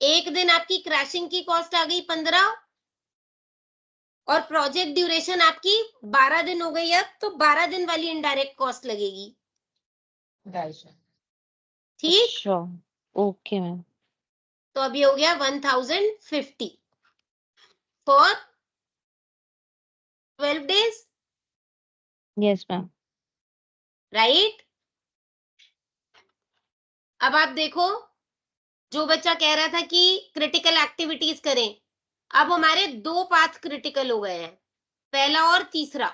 एक दिन आपकी क्रैशिंग की कॉस्ट आ गई 15, और प्रोजेक्ट ड्यूरेशन आपकी 12 दिन हो गई। अब तो 12 दिन वाली इनडायरेक्ट कॉस्ट लगेगी। ठीक? Okay ma'am. तो अभी हो गया 1050 for 12 days, yes ma'am. Right? अब आप देखो, जो बच्चा कह रहा था कि क्रिटिकल एक्टिविटीज करें, अब हमारे दो पाथ क्रिटिकल हो गए हैं, पहला और तीसरा।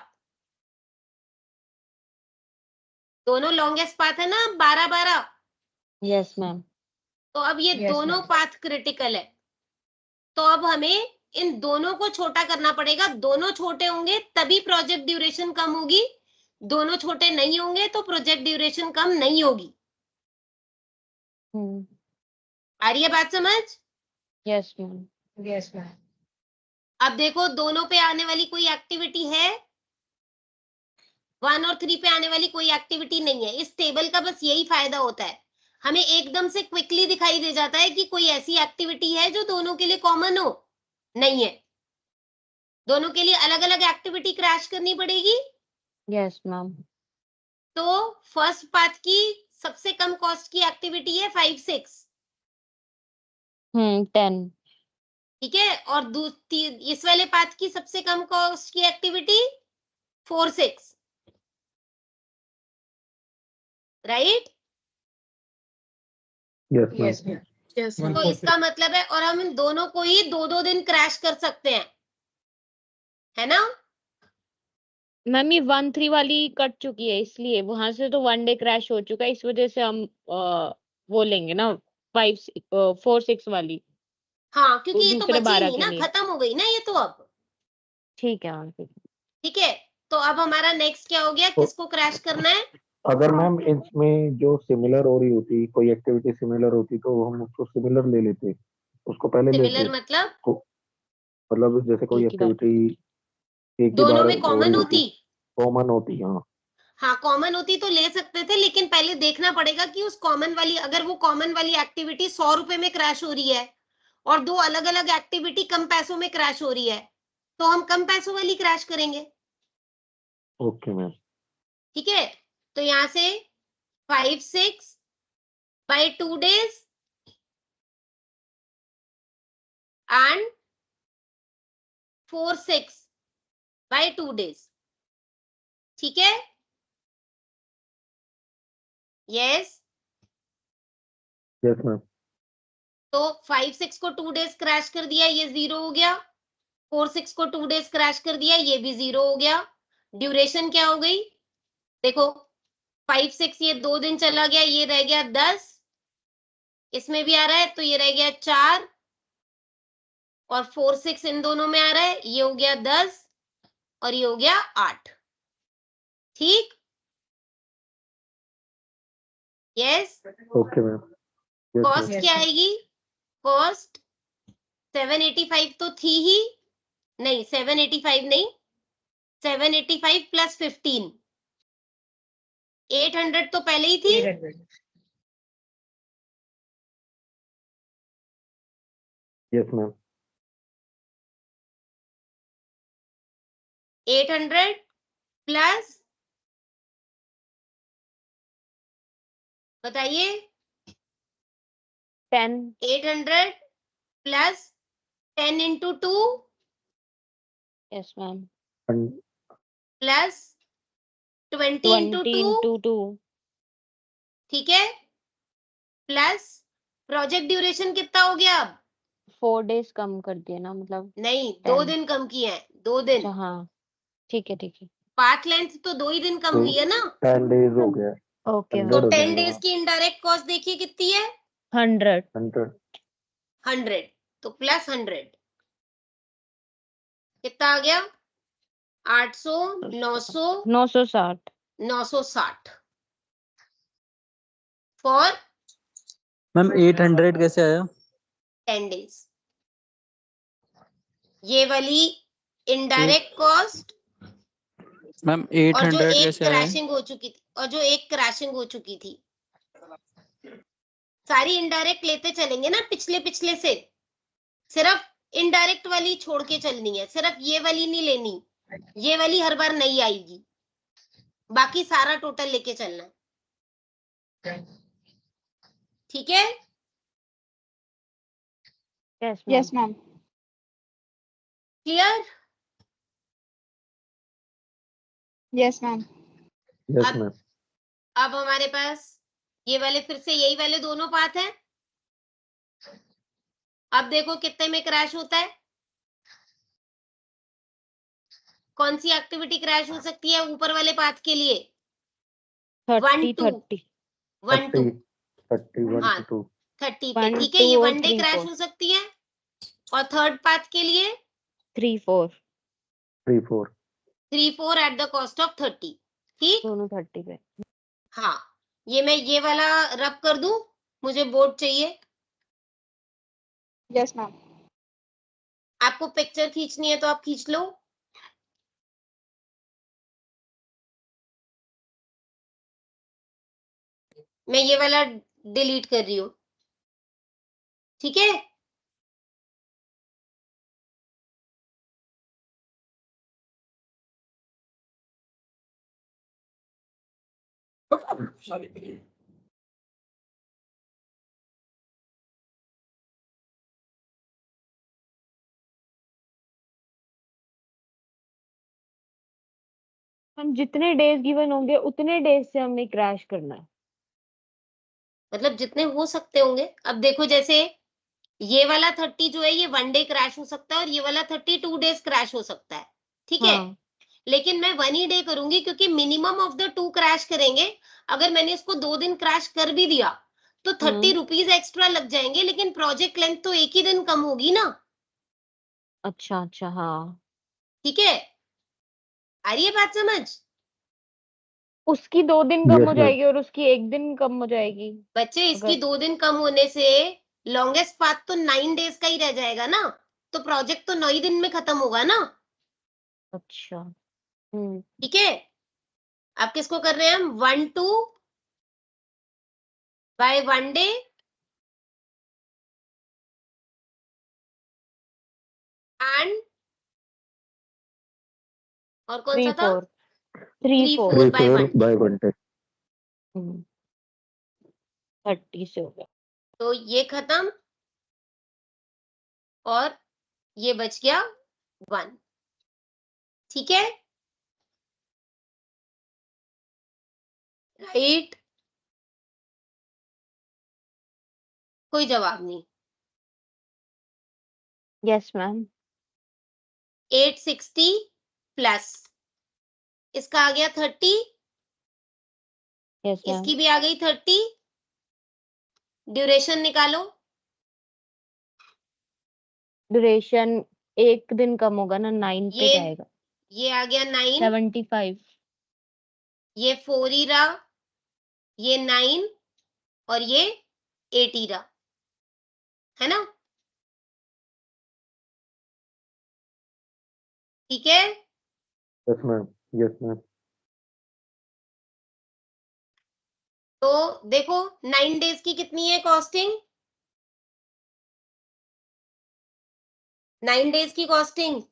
दोनों लॉन्गेस्ट पाथ है ना, 12-12। Yes ma'am. तो अब ये Yes, दोनों ma'am. पाथ क्रिटिकल है। तो अब हमें इन दोनों को छोटा करना पड़ेगा। दोनों छोटे होंगे तभी प्रोजेक्ट ड्यूरेशन कम होगी, दोनों छोटे नहीं होंगे तो प्रोजेक्ट ड्यूरेशन कम नहीं होगी। आ रही है बात समझ? Yes ma'am. Yes ma'am. अब देखो दोनों पे आने वाली कोई एक्टिविटी है? 1 और 3 पे आने वाली कोई एक्टिविटी नहीं है। इस टेबल का बस यही फायदा होता है, हमें एकदम से क्विकली दिखाई दे जाता है कि कोई ऐसी एक्टिविटी है जो दोनों के लिए कॉमन हो। नहीं है, दोनों के लिए अलग अलग एक्टिविटी क्रैश करनी पड़ेगी। Yes ma'am. तो फर्स्ट पाथ की सबसे कम कॉस्ट की एक्टिविटी है 5, 6, 10। ठीक है। और इस वाले पाथ की सबसे कम कॉस्ट की activity 4, 6, right? Yes ma'am. Yes ma'am. Yes One तो for इसका मतलब है, और हम इन दोनों को ही 2-2 दिन क्रैश कर सकते हैं, है ना? मैम ये 1-3 वाली कट चुकी है, इसलिए वहां से तो 1 डे क्रैश हो चुका है, इस वजह से हम वो लेंगे ना 4-6 वाली। हाँ, क्योंकि ये तो दूसरे बची 12 नहीं के ना, लिए। खत्म हो गई ना ये तो अब। ठीक है मैम। ठीक है, तो अब हमारा नेक्स्ट क्या हो गया, तो- किसको क्रैश करना है? अगर मैम इसमें जो सिमिलर हो रही होती, कोई एक्टिविटी सिमिलर होती तो हम उसको सिमिलर ले लेते, उसको पहले लेते। सिमिलर मतलब मतलब जैसे कोई एक ही बार। एक्टिविटी एक ही दोनों बार में हो कॉमन रही होती? कॉमन होती। हाँ हाँ, कॉमन होती तो ले सकते थे, लेकिन पहले देखना पड़ेगा कि उस कॉमन वाली, अगर वो कॉमन वाली एक्टिविटी 100 रुपए में क्रैश हो रही है और 2 अलग अलग एक्टिविटी कम पैसों में क्रैश हो रही है, तो हम कम पैसों वाली क्रैश करेंगे। Okay ma'am. ठीक है, तो यहां से 5, 6 by 2 days and 4, 6 by 2 days, ठीक है? यस। Yes ma'am. तो 5, 6 को 2 डेज क्रैश कर दिया, ये 0 हो गया। 4, 6 को 2 डेज क्रैश कर दिया, ये भी 0 हो गया। ड्यूरेशन क्या हो गई? देखो 5, 6 ये 2 दिन चला गया, ये रह गया 10, इसमें भी आ रहा है तो ये रह गया 4, और 4, 6 इन दोनों में आ रहा है, ये हो गया 10 और ये हो गया 8। ठीक? Yes. Okay ma'am. Cost Yes, क्या ma'am. आएगी? कॉस्ट 785 तो थी ही नहीं, 785 नहीं, 785 प्लस 15, 800 तो पहले ही थी। 800. Yes ma'am. 800 प्लस, बताइए, 10। 800 plus 10 into 2 yes ma'am. Plus 20 into 20 2, into 2। ठीक है, प्लस प्रोजेक्ट ड्यूरेशन कितना हो गया अब? 4 डेज कम कर दिया ना, मतलब नहीं, 2 10। दिन कम किए हैं, 2 दिन। अच्छा हाँ, ठीक है ठीक है। पाथ लेंथ तो 2 ही दिन कम हुई है ना। 10 डेज हो गया। ओके। तो 100 हो 10 जाएगा। डेज की इनडायरेक्ट कॉस्ट देखिए कितनी है? 100। 100, तो प्लस 100 कितना आ गया? 800, 900, 960। 960 फॉर मैम 800 कैसे आया? 10 डेज। ये वाली इनडायरेक्ट कॉस्ट मैम और जो 800 एक कैसे आया? क्रैशिंग हो चुकी थी, और जो एक क्रैशिंग हो चुकी थी, सारी इनडायरेक्ट लेते चलेंगे ना पिछले पिछले से, सिर्फ इनडायरेक्ट वाली छोड़ के चलनी है, सिर्फ ये वाली नहीं लेनी, ये वाली हर बार नहीं आएगी, बाकी सारा टोटल लेके चलना है। ठीक है? Yes yes ma'am. Clear? Yes ma'am. Yes अब मैम। अब हमारे पास ये वाले, फिर से यही वाले दोनों पाथ हैं। अब देखो कितने में क्रैश होता है, कौन सी एक्टिविटी क्रैश हो सकती है ऊपर वाले पाथ के लिए? 30 30। 1 2 31 हाँ, 2 30 पे, 1 ठीक है, ये 2 और 1 डे 3 क्रैश 4। हो सकती है। और थर्ड पाथ के लिए 3 4। 3 4। 3 4 एट द कॉस्ट ऑफ 30। ठीक? दोनों 30 पे। हाँ, ये मैं ये वाला रब कर दूं, मुझे बोर्ड चाहिए। Yes ma'am. आपको पिक्चर खींचनी है तो आप खींच लो। मैं ये वाला डिलीट कर रही हूँ, ठीक है। हम जितने डेज गिवन होंगे उतने डेज से हमें क्रैश करना है। मतलब जितने हो सकते होंगे। अब देखो जैसे ये वाला 30 जो है ये 1 डे क्रैश हो सकता है और ये वाला 32 डेज क्रैश हो सकता है, ठीक है। हाँ लेकिन मैं 1 ही डे करूंगी क्योंकि मिनिमम ऑफ द 2 क्रैश करेंगे। अगर मैंने इसको 2 दिन क्रैश कर भी दिया तो 30 रुपीज एक्स्ट्रा लग जाएंगे, लेकिन प्रोजेक्ट लेंथ तो एक ही दिन कम होगी ना। अच्छा अच्छा हाँ। ठीक है, आ रही है बात समझ? उसकी 2 दिन कम यस हो मैम। जाएगी और उसकी 1 दिन कम हो जाएगी। बच्चे इसकी अगर 2 दिन कम होने से लॉन्गेस्ट पाथ तो 9 डेज का ही रह जाएगा ना, तो प्रोजेक्ट तो 9 ही दिन में खत्म होगा ना। अच्छा ठीक है, आप किसको कर रहे हैं? हम 1 2 बाय 1 डे एंड और कौन 3 सा था? 4 3 3 4 4 बाय 3 4 1 बाय 1 डे। 30 से हो गया। तो ये खत्म और ये बच गया 1, ठीक है। राइट, कोई जवाब नहीं। Yes ma'am. 860 प्लस इसका आ गया 30, यस मैम। इसकी भी आ गई 30। ड्यूरेशन निकालो। ड्यूरेशन 1 दिन कम होगा ना, 9 पे ये जाएगा। ये आ गया 9, 75। ये 4 ही रहा, ये 9 और ये 8 ही रहा, है ना। ठीक है, यस मैम। Yes ma'am. तो देखो 9 डेज की कितनी है कॉस्टिंग? 9 डेज की कॉस्टिंग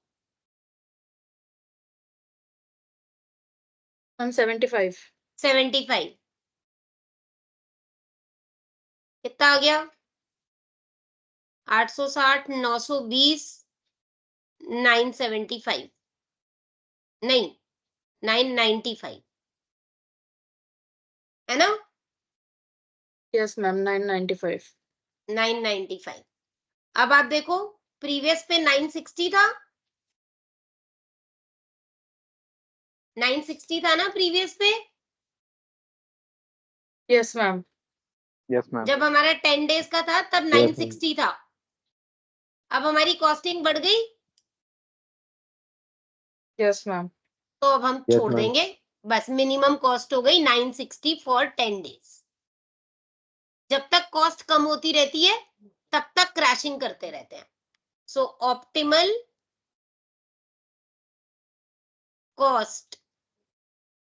मैम 75। 75। कितना आ गया? 860, 920, 975, नहीं 995, है ना। Yes ma'am 995। 995। अब आप देखो प्रीवियस पे 960 था, 960 था ना प्रीवियस पे, यस मैम। Yes ma'am. जब हमारा 10 डेज का था तब यस मैम। 960 था। अब हमारी कॉस्टिंग बढ़ गई, यस मैम। तो अब हम यस छोड़ मैम। देंगे। बस मिनिमम कॉस्ट हो गई 960 फॉर 10 डेज। जब तक कॉस्ट कम होती रहती है तब तक क्रैशिंग करते रहते हैं। So optimal cost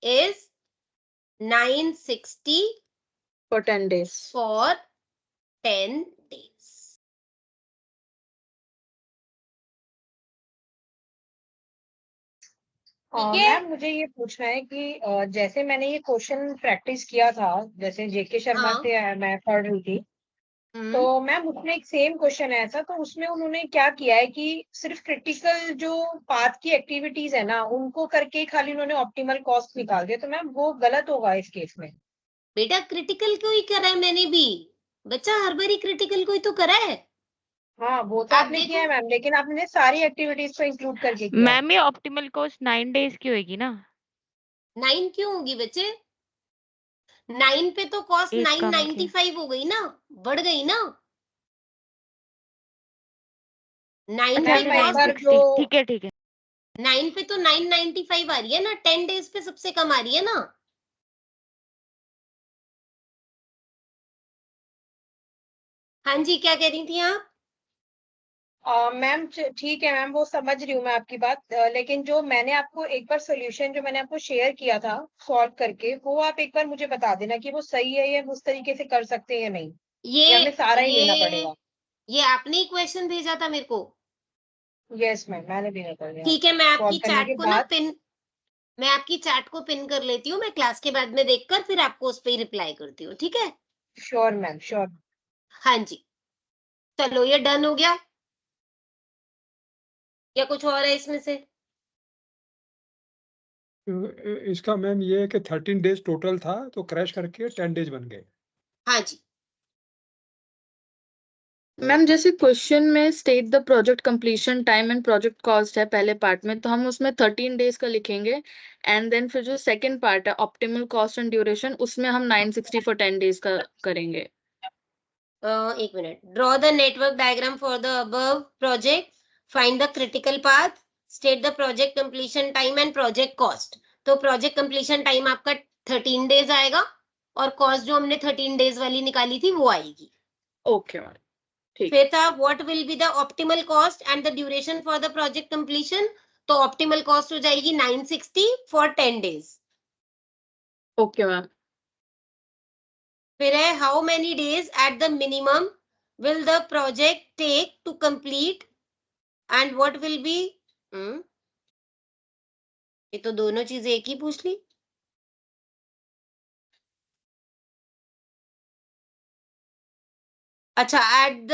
is 960 for 10 days. for 10 days. ठीक है, मैम मुझे ये पूछना है कि जैसे मैंने ये क्वेश्चन प्रैक्टिस किया था, जैसे जेके शर्मा हाँ। से मैं पढ़ रही थी, तो मैम उसमें एक सेम क्वेश्चन आया था। तो उसमें उन्होंने क्या किया है कि सिर्फ क्रिटिकल जो पाथ की एक्टिविटीज है ना उनको करके खाली उन्होंने ऑप्टिमल कॉस्ट निकाल दिया। तो मैम वो गलत होगा इस केस में। बेटा क्रिटिकल को ही करा है मैंने भी, बच्चा हर बारी क्रिटिकल को ही तो करा है। हाँ वो तो आप आपने किया देखो है मैम, लेकिन आपने सारी एक्टिविटीज को इंक्लूड करके किया है। मैम ये ऑप्टिमल कॉस्ट 9 डेज की होगी ना। 9 क्यों होगी बच्चे? 9 पे तो कॉस्ट एक कम की 995 हो गई ना, बढ़ गई ना। 9 अच्छा पे मैम एक बार कॉस्ट, 960 जो ठीक है ठीक है। 9 पे तो 995 आ रही है ना, 10 डेज पे सबसे कम आ रही है ना। हाँ जी, क्या कह रही थी आप? मैम ठीक है मैम, वो समझ रही हूँ मैं आपकी बात, लेकिन जो मैंने आपको एक बार सोल्यूशन जो मैंने आपको शेयर किया था सॉल्व करके, वो आप एक बार मुझे बता देना कि वो सही है या उस तरीके से कर सकते हैं या नहीं, या हमें सारा ही लेना पड़ेगा। ये आपने ही क्वेश्चन भेजा था मेरे को। यस मैम, मैंने भी कर दिया। ठीक है, मैं आपकी सॉल्व करने चैट के को ना बाद पिन, मैं आपकी चैट को पिन कर लेती हूँ, मैं क्लास के बाद में देखकर फिर आपको उस पर ही रिप्लाई करती हूँ, ठीक है? Sure ma'am, sure. हाँ जी, चलो ये डन हो गया या कुछ और है इसमें से? इसका मैम ये है कि 13 डेज टोटल था तो क्रैश करके 10 डेज बन गए। हाँ जी, मैम जैसे क्वेश्चन में state the project completion time and project cost है पहले पार्ट में, तो हम उसमें 13 डेज का लिखेंगे, एंड देन फिर जो सेकंड पार्ट है ऑप्टिमल कॉस्ट एंड ड्यूरेशन, उसमें हम 960 फॉर 10 डेज का करेंगे। एक minute. Draw the network diagram for the above project, find the critical path, state the project completion time and project cost. तो project completion time आपका 13 days आएगा और cost जो हमने 13 डेज वाली निकाली थी वो आएगी। ओके मैम, ठीक। फिर था what will be the optimal cost and the duration for the project completion. तो ऑप्टिमल कॉस्ट हो जाएगी 960 फॉर 10 डेज। Okay ma'am. फिर है how many days at the minimum will the project take to complete and what will be, ये तो दोनों चीजें एक ही पूछ ली। अच्छा, at the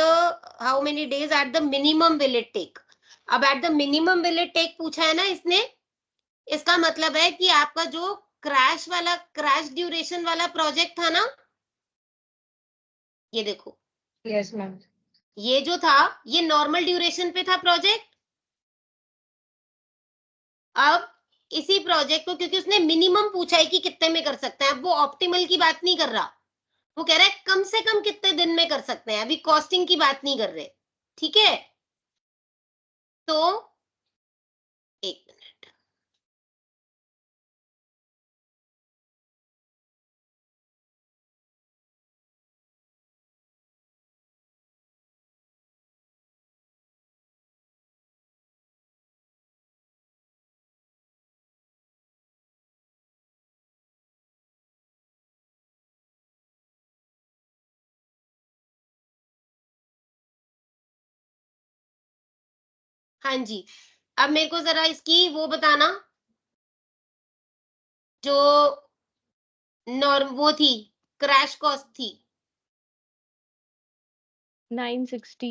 how many days at the minimum will it take. अब at the minimum will it take पूछा है ना इसने, इसका मतलब है कि आपका जो क्रैश वाला, क्रैश ड्यूरेशन वाला प्रोजेक्ट था ना, ये देखो, यस मैम। ये जो था ये नॉर्मल ड्यूरेशन पे था प्रोजेक्ट। अब इसी प्रोजेक्ट को, क्योंकि उसने मिनिमम पूछा है कि कितने में कर सकते हैं, अब वो ऑप्टिमल की बात नहीं कर रहा, वो कह रहा है कम से कम कितने दिन में कर सकते हैं, अभी कॉस्टिंग की बात नहीं कर रहे। ठीक है, तो एक मिनट, हाँ जी, अब मेरे को जरा इसकी वो बताना, जो नॉर्म वो थी, क्रैश कॉस्ट थी। 960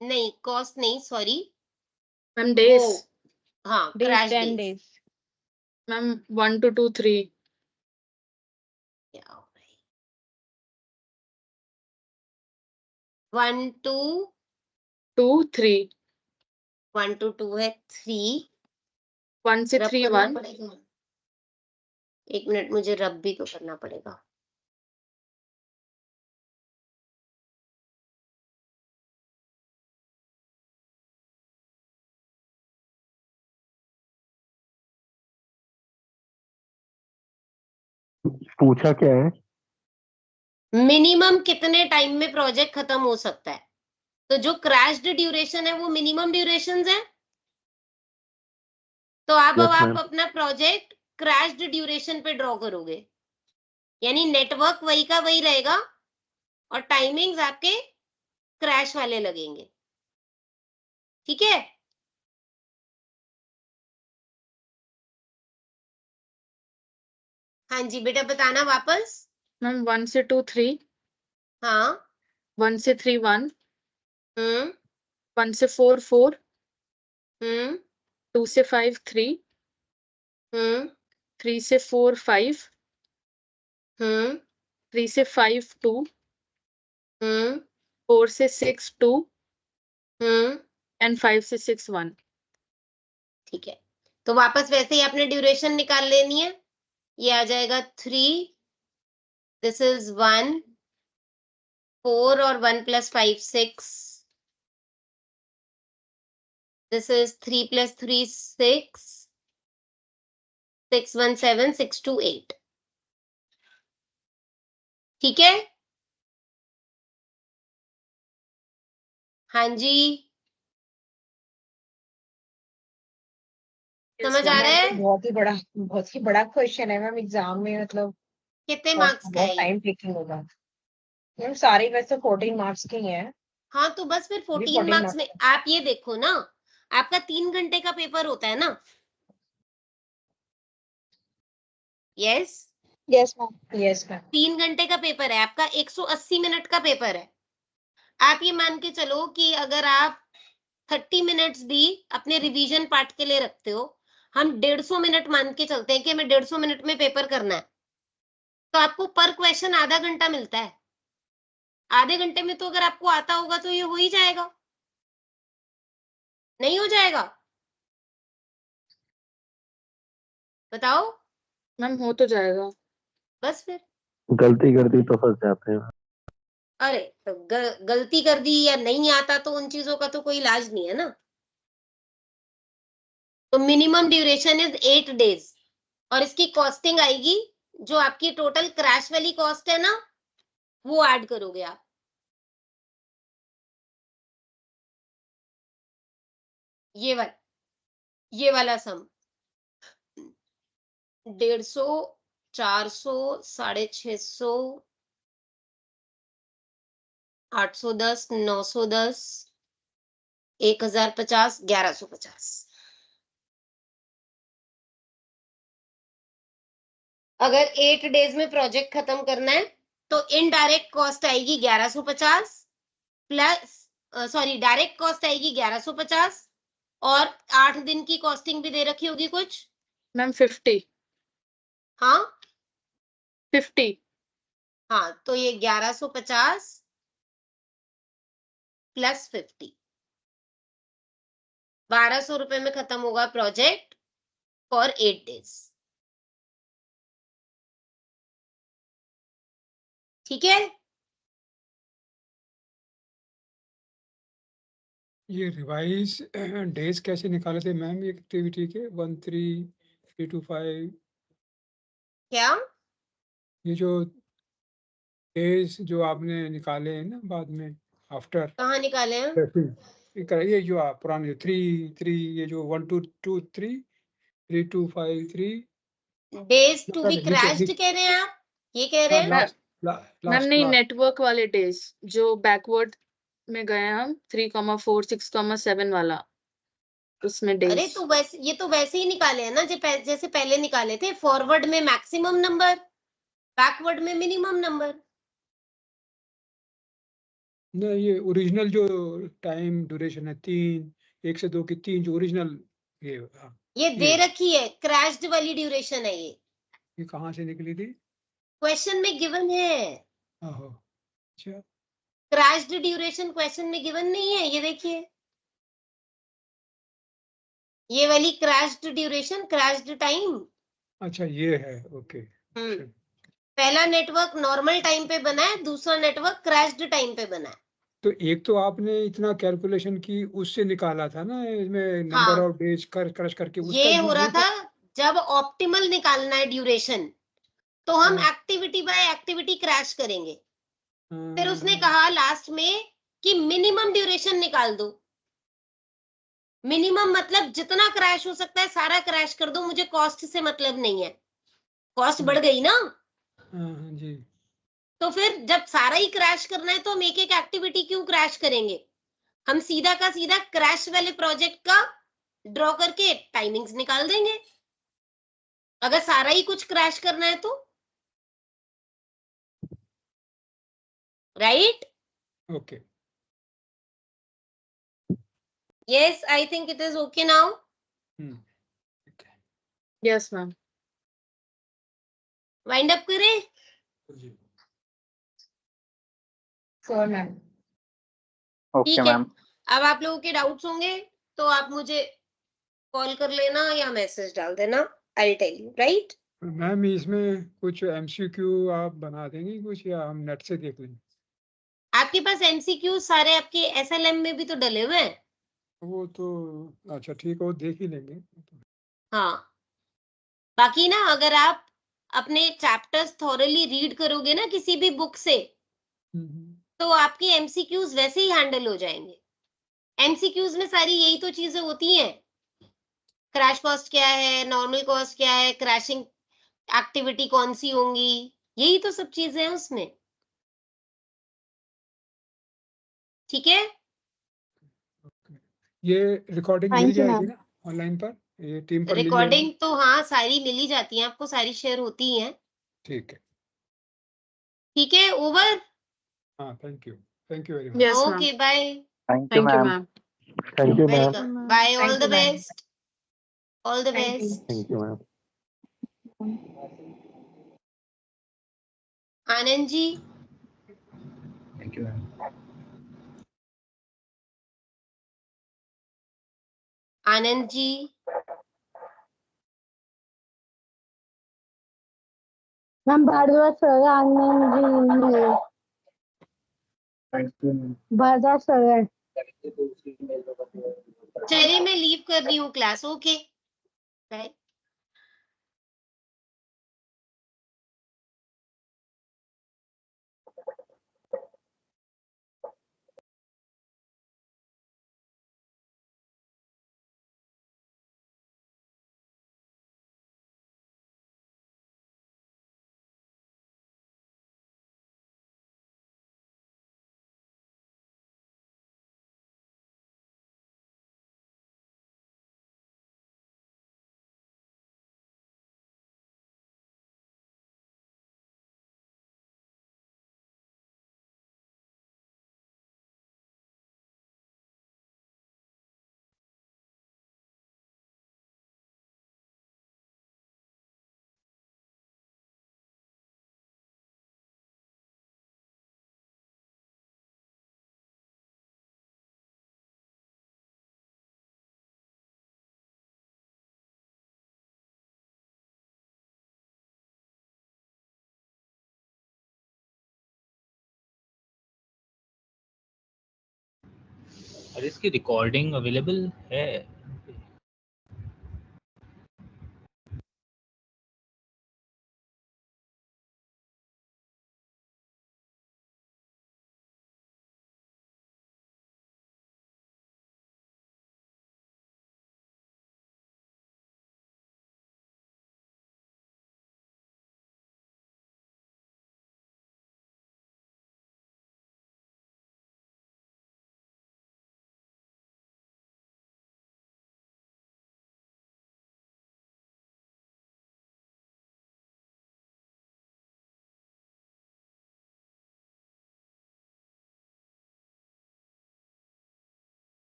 नहीं, कॉस्ट नहीं, सॉरी, मैम वो, डेज, हाँ, days, crash 10 days. days. Ma'am 1 to 2 3 1 to 2 3 1 to 2 है 3, 1 से रब 3 करना 1। पड़ेगा। एक मिनट, मुझे रब भी तो करना पड़ेगा। पूछा क्या है? मिनिमम कितने टाइम में प्रोजेक्ट खत्म हो सकता है, तो जो क्रैश्ड ड्यूरेशन है वो मिनिमम ड्यूरेशन है। तो अब यस आप मैम। अपना प्रोजेक्ट क्रैश्ड ड्यूरेशन पे ड्रॉ करोगे, यानी नेटवर्क वही का वही रहेगा और टाइमिंग्स आपके क्रैश वाले लगेंगे। ठीक है, हाँ जी बेटा, बताना वापस। मैम 1 से 2 3, हाँ, 1 से 3 1, हम्म 1 से 4 4, हम्म 2 से 5 3, हम्म 3 से 4 5, हम्म 3 से 5 2, हम्म 4 से 6 2, हम्म एंड 5 से 6 1। ठीक है, तो वापस वैसे ही आपने ड्यूरेशन निकाल लेनी है। ये आ जाएगा 3, दिस इज 1, 4 और 1 + 5 6, दिस इज 3 + 3 6, 6 1 7, 6 2 8। ठीक है, हाँ जी, समझ आ रहा है? बहुत ही बड़ा क्वेश्चन है मैम एग्जाम में, मतलब कितने मार्क्स का है बहुत ये? टाइम टेकिंग होगा मैम। सारे वैसे 14 मार्क्स के ही हैं। हाँ तो बस फिर 14 14 मार्क्स में आप ये देखो ना, आपका 3 घंटे का पेपर होता है ना? Yes, yes ma'am. Yes ma'am. 3 घंटे का पेपर है आपका, 180 मिनट का पेपर है। आप ये मान के चलो कि अगर आप 30 मिनट्स भी अपने रिवीजन पार्ट के लिए रखते हो, हम 150 मिनट मान के चलते हैं कि हमें 150 मिनट में पेपर करना है, तो आपको पर क्वेश्चन आधा घंटा मिलता है। आधे घंटे में तो अगर आपको आता होगा तो ये हो ही जाएगा, नहीं हो जाएगा? बताओ। मैम हो तो जाएगा। बस फिर गलती कर दी तो फंस जाते हैं। अरे तो गलती कर दी या नहीं आता तो उन चीजों का तो कोई इलाज नहीं है ना। तो मिनिमम ड्यूरेशन इज 8 डेज और इसकी कॉस्टिंग आएगी, जो आपकी टोटल क्रैश वाली कॉस्ट है ना, वो ऐड करोगे आप। ये वाला सम 150, 400, 650, 810, 910, 1050, 1150। अगर 8 डेज में प्रोजेक्ट खत्म करना है तो इनडायरेक्ट कॉस्ट आएगी 1150 प्लस, सॉरी डायरेक्ट कॉस्ट आएगी 1150 और 8 दिन की कॉस्टिंग भी दे रखी होगी कुछ। मैम 50। हाँ 50। हाँ, तो ये 1150 प्लस 50, 1200 रुपए में खत्म होगा प्रोजेक्ट फॉर 8 डेज। ठीक है? ये रिवाइज डेज कैसे निकाले थे मैम ये एक्टिविटी के 1, 3, 3 to 5? क्या? ये जो डेज जो आपने निकाले हैं ना बाद में आफ्टर कहाँ निकाले हैं? ये जो आप पुराने 3, 3 ये जो 1, 2, 2, 3, 3, 2, 5, 3 डेज टू बी नीचे क्रैश्ड कह रहे हैं आप? ये कह रहे हैं? मैम नहीं, नेटवर्क वाले डेज जो बैकवर्ड में गए हैं हम 3,4, 6,7 वाला, उसमें अरे डेज। तो वैसे ये तो वैसे ही निकाले हैं ना जैसे पहले निकाले थे, फॉरवर्ड में मैक्सिमम नंबर, बैकवर्ड में मिनिमम नंबर। नहीं, ये ओरिजिनल जो टाइम ड्यूरेशन है 3, 1 से 2 की 3 जो ओरिजिनल ये दे रखी है, क्रैश्ड वाली ड्यूरेशन है ये कहाँ से निकली थी? क्वेश्चन में गिवन है। ओहो, अच्छा क्रैश्ड ड्यूरेशन क्वेश्चन में गिवन नहीं है, ये देखिए, ये वाली क्रैश्ड ड्यूरेशन, क्रैश्ड टाइम। अच्छा ये है, ओके। पहला नेटवर्क नॉर्मल टाइम पे बना है, दूसरा नेटवर्क क्रैश्ड टाइम पे बना है। तो एक तो आपने इतना कैलकुलेशन की उससे निकाला था ना, इसमें नंबर हाँ, ऑफ डेज क्रश करके उसका ये हो रहा था जब ऑप्टिमल निकालना है ड्यूरेशन, तो हम हाँ। एक्टिविटी बाय एक्टिविटी क्रैश करेंगे। फिर उसने हाँ, कहा लास्ट में कि मिनिमम ड्यूरेशन निकाल दो। मिनिमम मतलब जितना क्रैश हो सकता है सारा क्रैश कर दो, मुझे कॉस्ट से मतलब नहीं है। कॉस्ट बढ़ गई ना। हाँ जी। तो फिर जब सारा ही क्रैश करना है तो हम एक एक एक्टिविटी क्यों क्रैश करेंगे? हम सीधा का सीधा क्रैश वाले प्रोजेक्ट का ड्रॉ करके टाइमिंग्स निकाल देंगे, अगर सारा ही कुछ क्रैश करना है तो। Right? Okay. Yes, I think it is okay now. Yes ma'am. Wind up करें? Sure ma'am. ठीक है, अब आप लोगों के डाउट्स होंगे तो आप मुझे कॉल कर लेना या मैसेज डाल देना, I tell you. Right? Ma'am इसमें कुछ एमसीक्यू आप बना देंगे कुछ, या हम नेट से देख लेंगे? आपके पास एमसीक्यू सारे आपके एसएलएम में भी तो डले हुए हैं। वो तो अच्छा ठीक है, वो देख ही लेंगे। हाँ, बाकी ना अगर आप अपने चैप्टर्स थॉरली रीड करोगे ना किसी भी बुक से, तो आपके एमसीक्यूज वैसे ही हैंडल हो जाएंगे। एमसीक्यूज में सारी यही तो चीजें होती हैं। क्रैश कॉस्ट क्या है, नॉर्मल कॉस्ट क्या है, क्रैशिंग एक्टिविटी कौन सी होंगी, यही तो सब चीजें हैं उसमें। ठीक है, ये रिकॉर्डिंग मिल जाएगी ना ऑनलाइन पर, ये टीम पर मिल जाएगी? रिकॉर्डिंग तो हाँ सारी मिल ही जाती है आपको, सारी शेयर होती हैं। ठीक है, ठीक है, ओवर। हाँ, thank you very much. Yes ma'am, okay, bye. Thank you thank you ma'am. Ma'am. Thank you ma'am. Welcome, bye, all Thank the you, ma'am. Best, all the Thank you. Best. Thank you ma'am. Anand ji, thank you ma'am. Anand ji, ma'am Bhardwaj sir, Anand ji, Bhardwaj sir. चलिए मैं leave कर रही हूँ class. Okay, bye. अरे इसकी recording available है?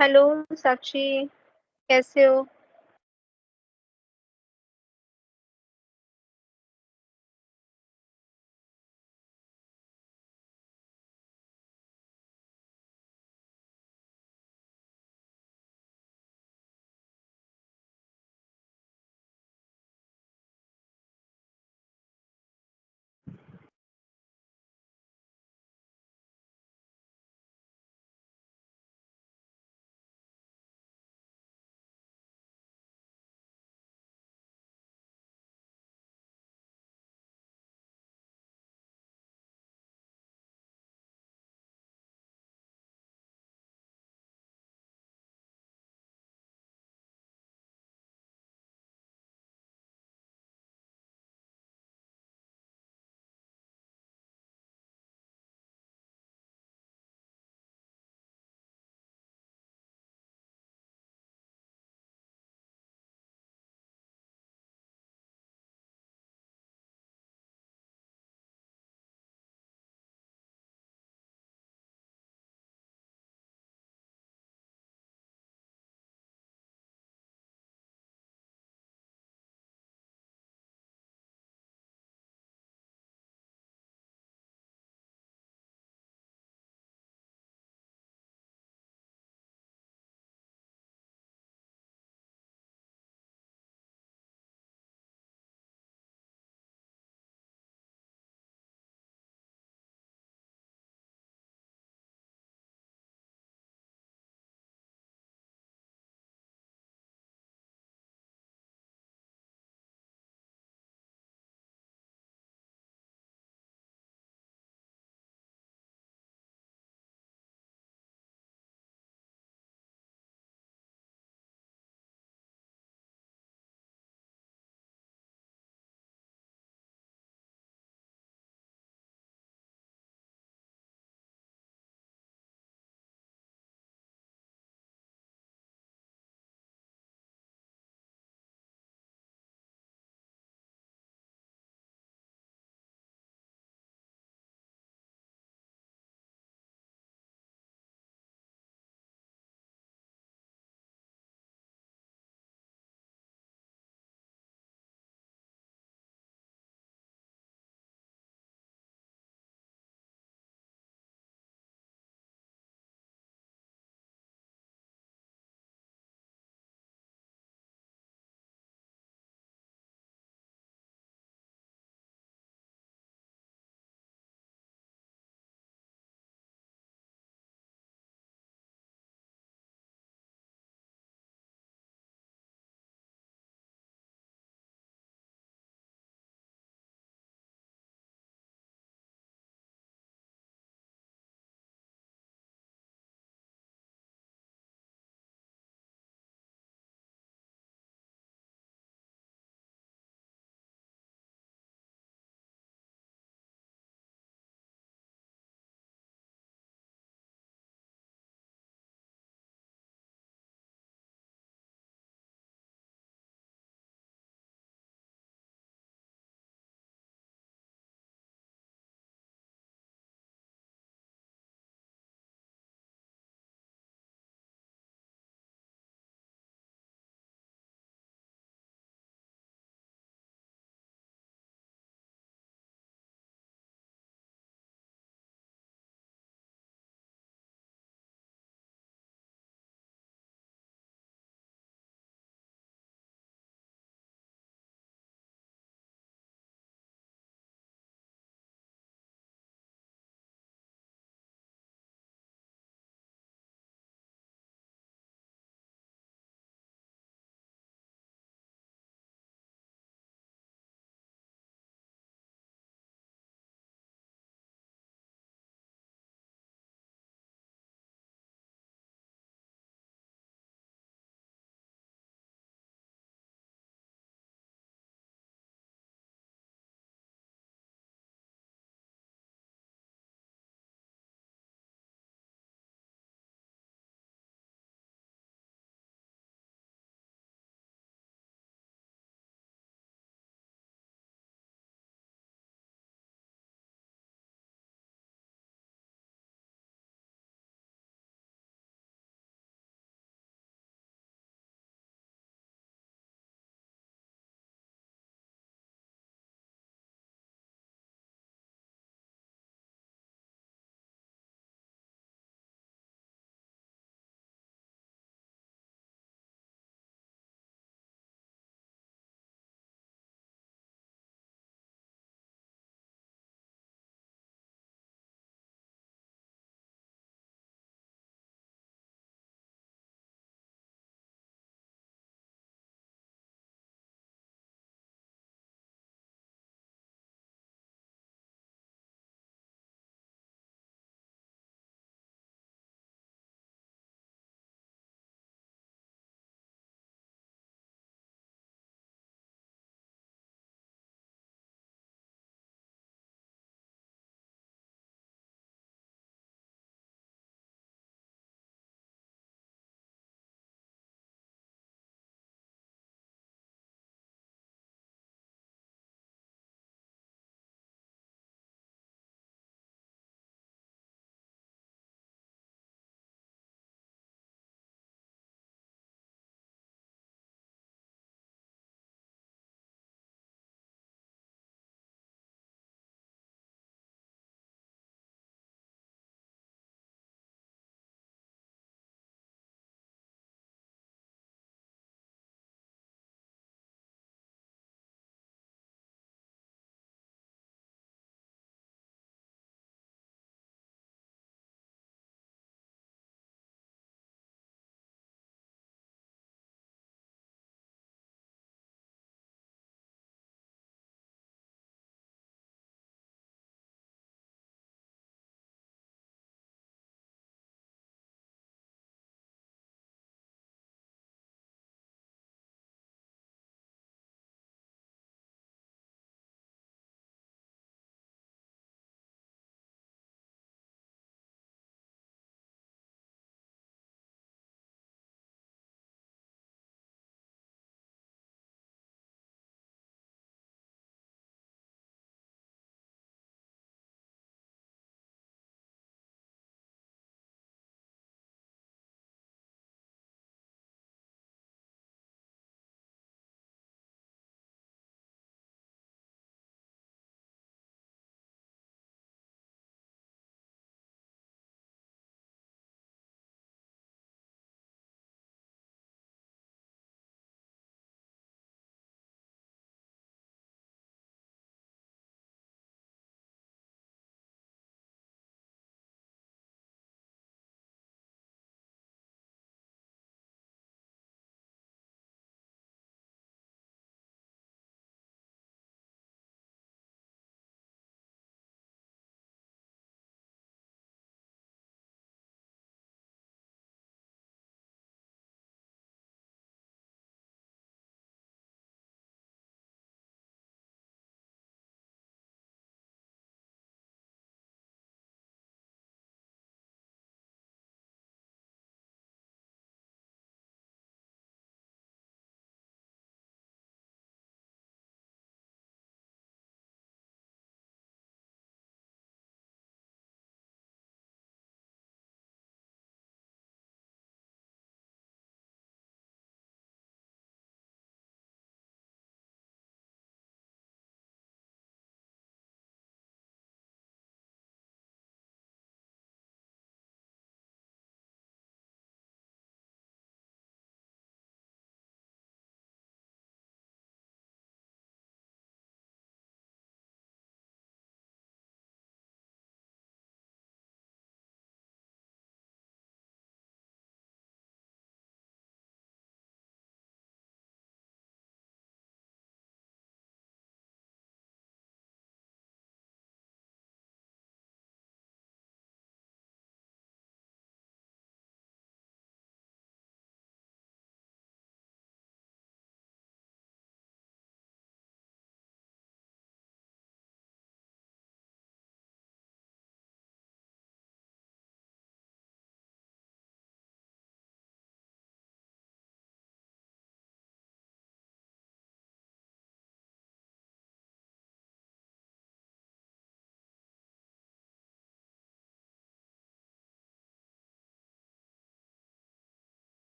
Hello Sakshi, कैसे हो?